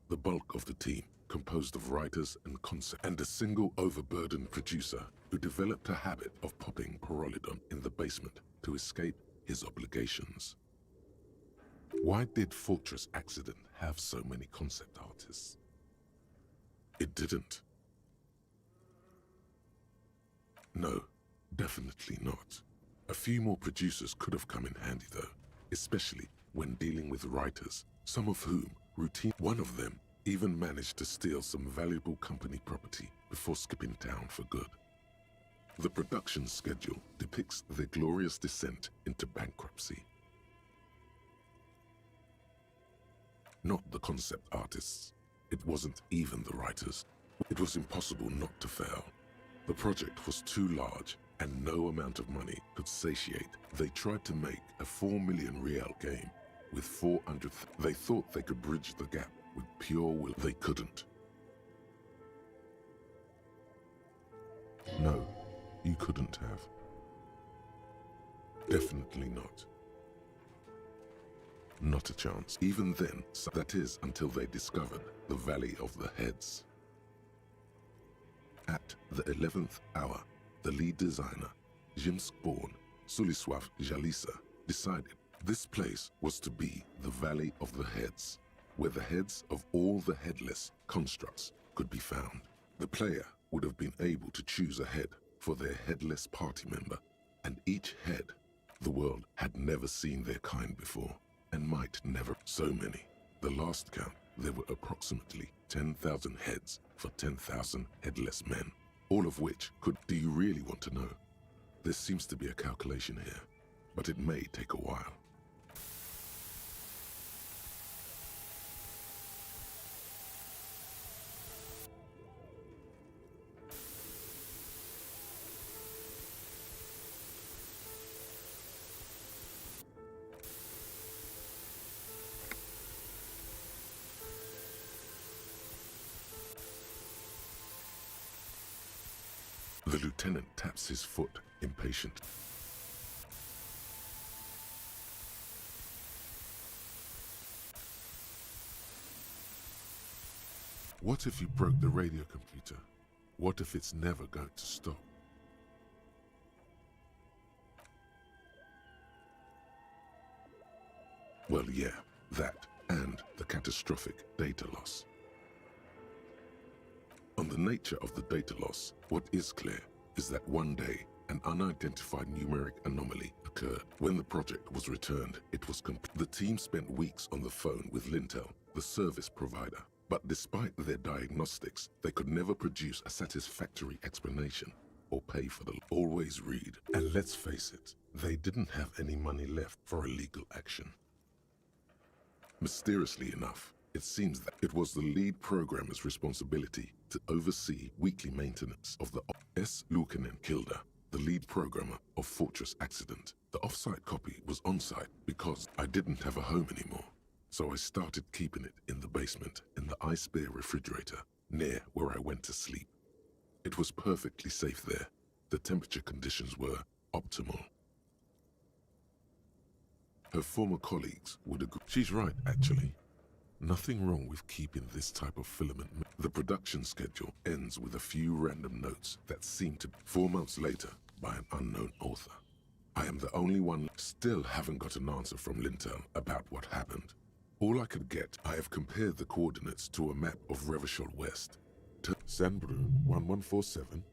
the bulk of the team composed of writers and concept, and a single overburdened producer who developed a habit of popping Pyrrolidon in the basement to escape his obligations. Why did Fortress Accident have so many concept artists? It didn't. No, definitely not. A few more producers could have come in handy though, especially when dealing with writers, some of whom routine. One of them even managed to steal some valuable company property before skipping town for good. The production schedule depicts their glorious descent into bankruptcy. Not the concept artists. It wasn't even the writers. It was impossible not to fail. The project was too large and no amount of money could satiate. They tried to make a 4 million Rial game with 400. They thought they could bridge the gap with pure will. They couldn't. No, you couldn't have. Definitely not. Not a chance. Even then, that is until they discovered the Valley of the Heads. At the 11th hour, the lead designer, Jimsk-born Sulisław Jalisa, decided this place was to be the Valley of the Heads, where the heads of all the headless constructs could be found. The player would have been able to choose a head for their headless party member, and each head the world had never seen their kind before, and might never. So many. The last count, there were approximately 10,000 heads for 10,000 headless men, all of which could. Do you really want to know? There seems to be a calculation here, but it may take a while. The lieutenant taps his foot, impatient. What if you broke the radio computer? What if it's never going to stop? Well, yeah, that and the catastrophic data loss. On the nature of the data loss, what is clear is that one day an unidentified numeric anomaly occurred. When the project was returned, it was complete. The team spent weeks on the phone with Lintel, the service provider. But despite their diagnostics, they could never produce a satisfactory explanation or pay for the always read. And let's face it, they didn't have any money left for a legal action. Mysteriously enough, it seems that it was the lead programmer's responsibility to oversee weekly maintenance of the S. Lukanen Kilda, the lead programmer of Fortress Accident. The offsite copy was on-site because I didn't have a home anymore. So I started keeping it in the basement in the ice bear refrigerator near where I went to sleep. It was perfectly safe there. The temperature conditions were optimal. Her former colleagues would agree. She's right, actually. Nothing wrong with keeping this type of filament. The production schedule ends with a few random notes that seem to be 4 months later by an unknown author. I am the only one. Still haven't got an answer from Lintel about what happened. All I could get, I have compared the coordinates to a map of Revachol West. Sandbrun 1147.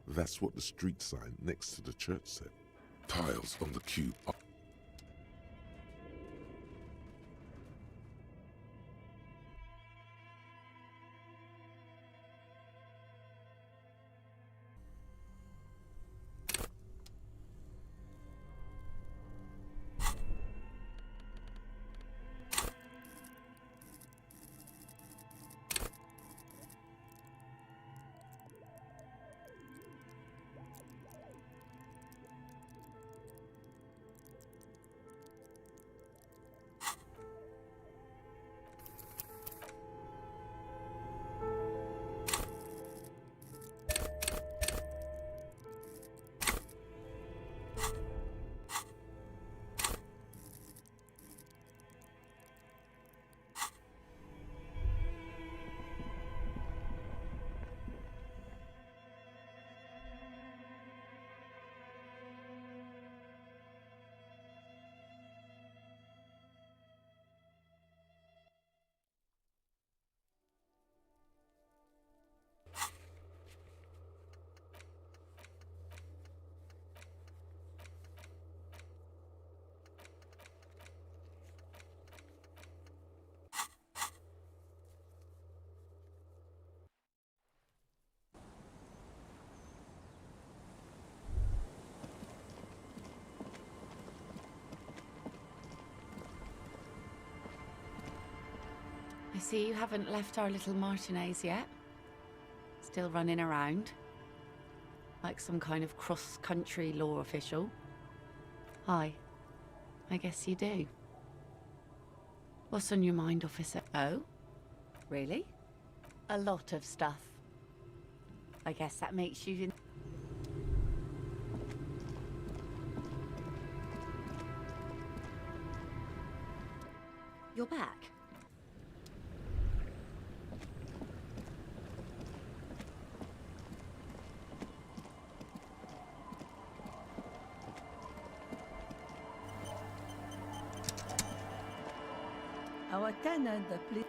That's what the street sign next to the church said. Tiles on the cube are I see you haven't left our little Martinez yet. Still running around. Like some kind of cross-country law official. Hi. I guess you do. What's on your mind, officer? Oh? Really? A lot of stuff. I guess that makes you... You're back. Our tenant, please.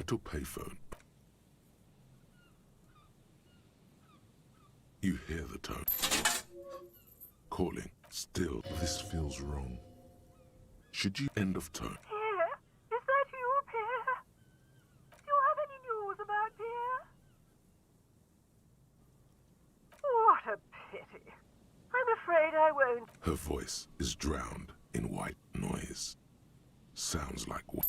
metal payphone. You hear the tone. Calling. Still, this feels wrong. Should you end of tone? Pierre? Is that you, Pierre? Do you have any news about Pierre? What a pity. I'm afraid I won't. Her voice is drowned in white noise. Sounds like what?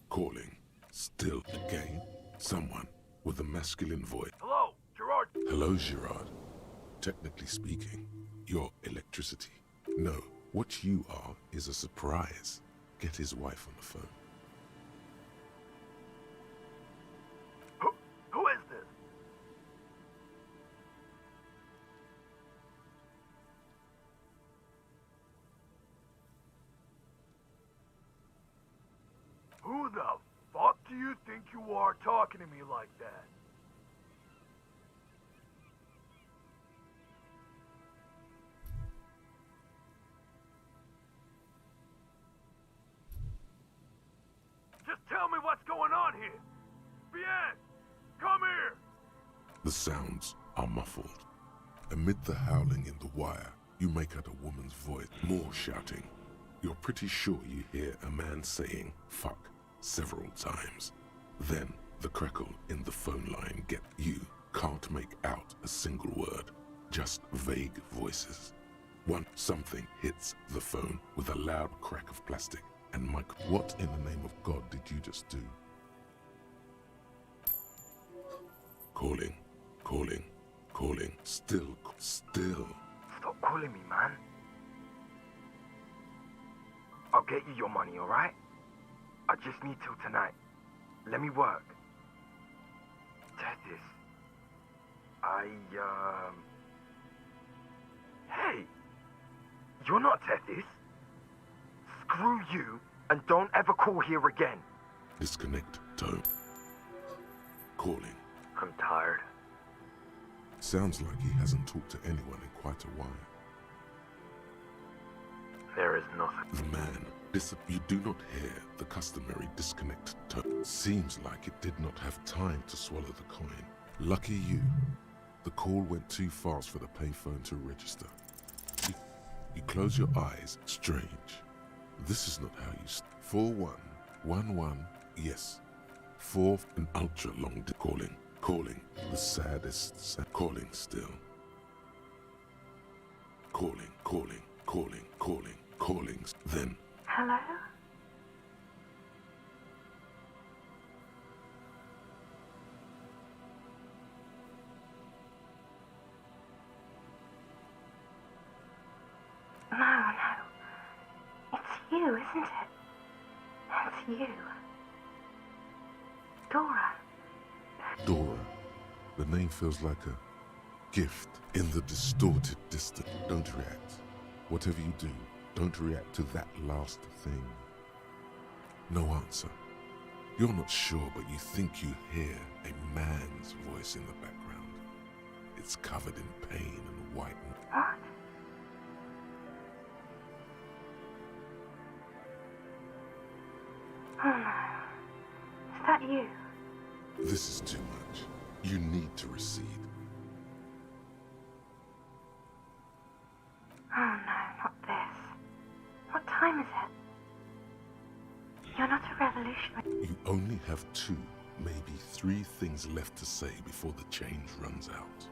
Calling. Still again. Someone with a masculine voice. Hello, Gerard. Hello, Gerard. Technically speaking, you're electricity. No, what you are is a surprise. Get his wife on the phone. Who is this? Who the fuck do you think you are talking to me like that? Just tell me what's going on here. Bien, come here. The sounds are muffled. Amid the howling in the wire, you make out a woman's voice, more shouting. You're pretty sure you hear a man saying, fuck, several times. Then, the crackle in the phone line you can't make out a single word, just vague voices. Something hits the phone with a loud crack of plastic, and Mike, what in the name of God did you just do? Calling, calling, calling, still. Stop calling me, man. I'll get you your money, alright? I just need till tonight. Let me work. Tethys. Hey! You're not Tethys. Screw you, and don't ever call here again. Disconnect tone. Calling. I'm tired. Sounds like he hasn't talked to anyone in quite a while. There is nothing. The man, you do not hear the customary disconnect tone. Seems like it did not have time to swallow the coin. Lucky you. The call went too fast for the payphone to register. You close your eyes. Strange. This is not how you... 4111, yes. 4, an ultra long calling. The saddest calling still. Calling. Then. Hello? No. It's you, isn't it? It's you. Dora. Dora. The name feels like a gift in the distorted distance. Don't react. Whatever you do, don't react to that last thing. No answer. You're not sure, but you think you hear a man's voice in the background. It's covered in pain and white. What? Oh no. Is that you? This is too much. You need to recede. Oh no, not this. What time is it? You're not a revolutionary. You only have 2, maybe 3 things left to say before the change runs out.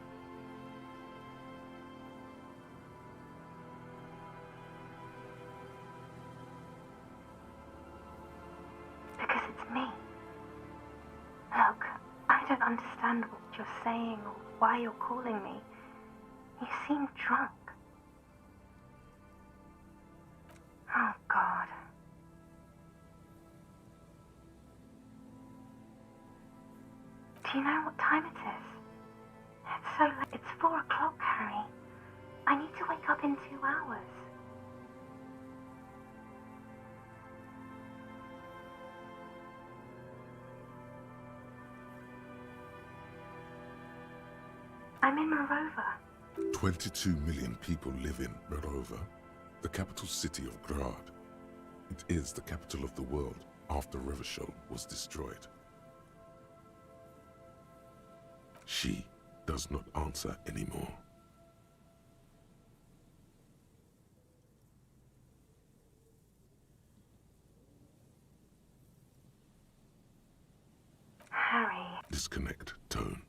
Because it's me. Look, I don't understand what you're saying or why you're calling me. You seem drunk. Oh, God. Do you know what time it is? It's so late. It's 4 o'clock, Harry. I need to wake up in 2 hours. I'm in Morova. 22 million people live in Morova, the capital city of Grad. It is the capital of the world, after Revachol was destroyed. She does not answer anymore. Harry. Disconnect tone.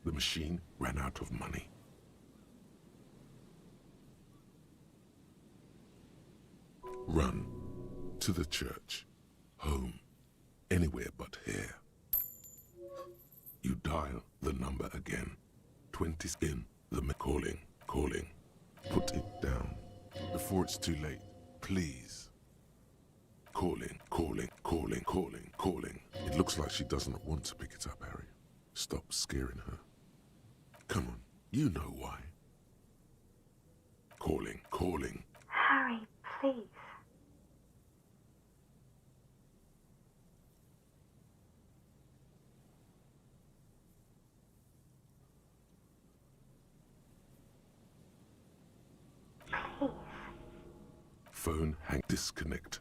The machine ran out of money. Run to the church, home, anywhere but here. You dial the number again. 20 in the calling. Put it down before it's too late, please. Calling. It looks like she doesn't want to pick it up, Harry. Stop scaring her. Come on, you know why. Calling. Harry, please. Please. Phone hang disconnect.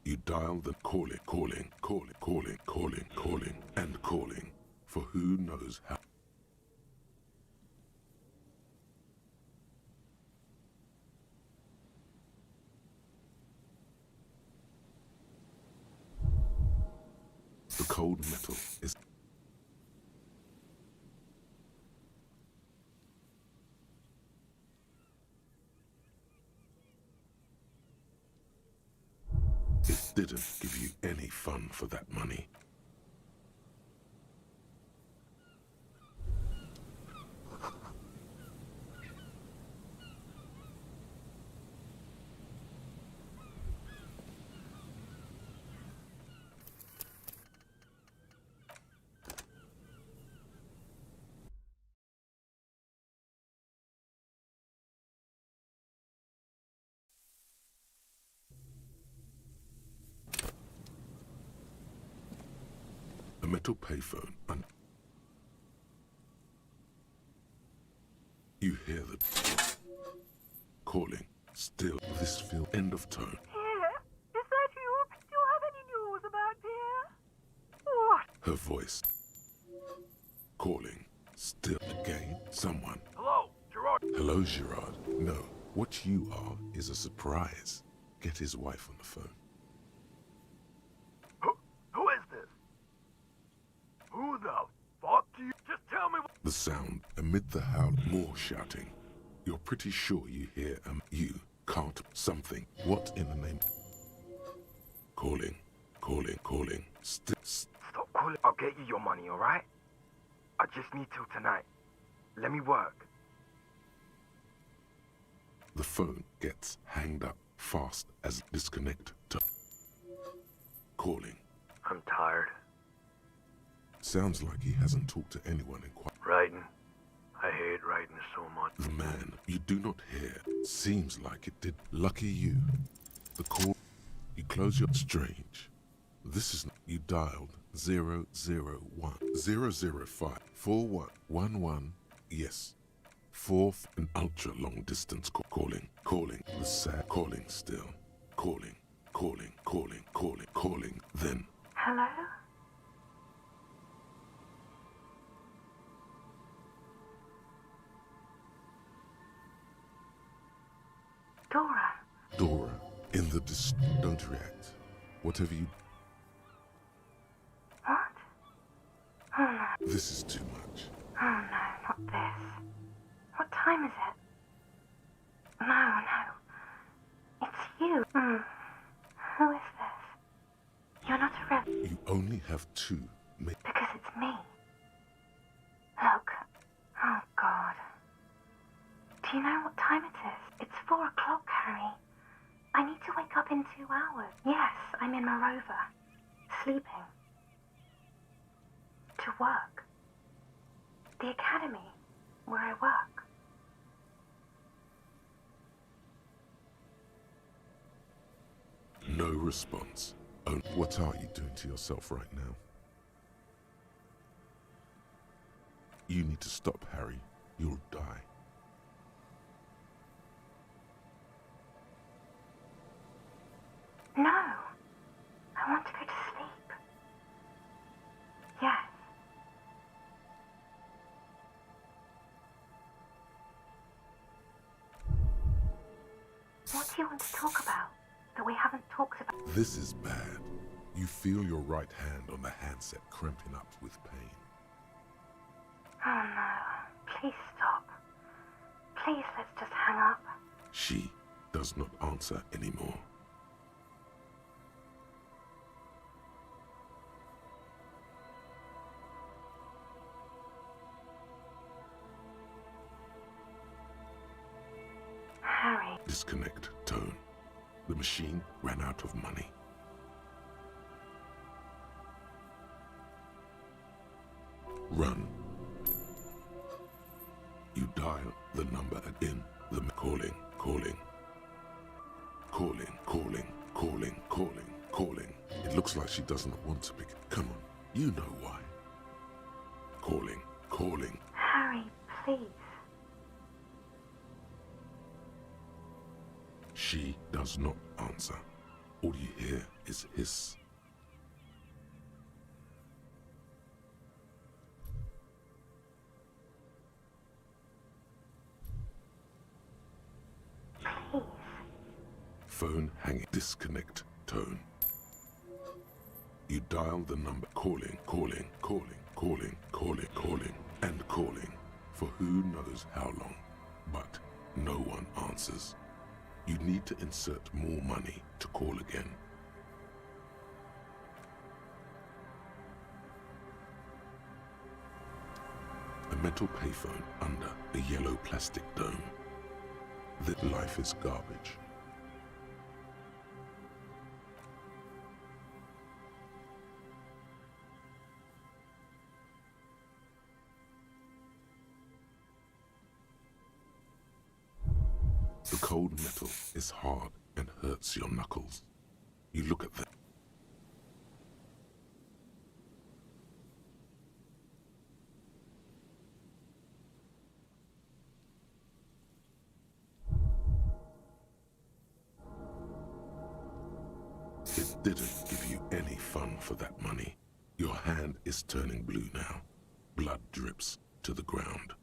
You dial the calling, and calling for who knows how. The cold metal is it didn't give you any fun for that money. A metal payphone and you hear the calling. Still this feel end of tone. Pierre? Is that you? Do you have any news about Pierre? What? Her voice. Calling. Still again. Someone. Hello, Gerard. Hello, Gerard. No, what you are is a surprise. Get his wife on the phone. Who is this? Who the fuck do you... Just tell me what... The sound amid the howl, more shouting. You're pretty sure you hear you can't something. What in the name? Calling. Stop calling. I'll get you your money, alright? I just need till tonight. Let me work. The phone gets hanged up fast as disconnect to calling. I'm tired. Sounds like he hasn't talked to anyone in quite... Writing. I hate writing so much. The man you do not hear seems like it did. Lucky you. The call... You close your... Strange. This is... You dialed 001 005 4111. Yes. Fourth an ultra long distance calling. The sad calling still. Calling. Then... Hello? Dora, in the don't react. Whatever you... What? Oh no. This is too much. Oh no, not this. What time is it? No. It's you. Who is this? You're not a rev... You only have two. Because it's me. Look. Oh God. Do you know what time it is? It's 4 o'clock, Harry. I need to wake up in 2 hours. Yes, I'm in my rover. Sleeping. To work. The academy, where I work. No response. Oh, what are you doing to yourself right now? You need to stop, Harry. You'll die. No. do you want to talk about that we haven't talked about? This is bad. You feel your right hand on the handset cramping up with pain. Oh no. Please stop. Please, let's just hang up. She does not answer anymore. Harry. Disconnect tone. The machine ran out of money. Run. You dial the number again. The calling. It looks like she doesn't want to pick. Come on, you know why. Calling. Harry, please. She does not answer. All you hear is hiss. Please. Phone hanging. Disconnect tone. You dial the number. Calling, and calling for who knows how long, but no one answers. You need to insert more money to call again. A metal payphone under a yellow plastic dome. That life is garbage. The cold metal is hard and hurts your knuckles. You look at them. It didn't give you any fun for that money. Your hand is turning blue now. Blood drips to the ground.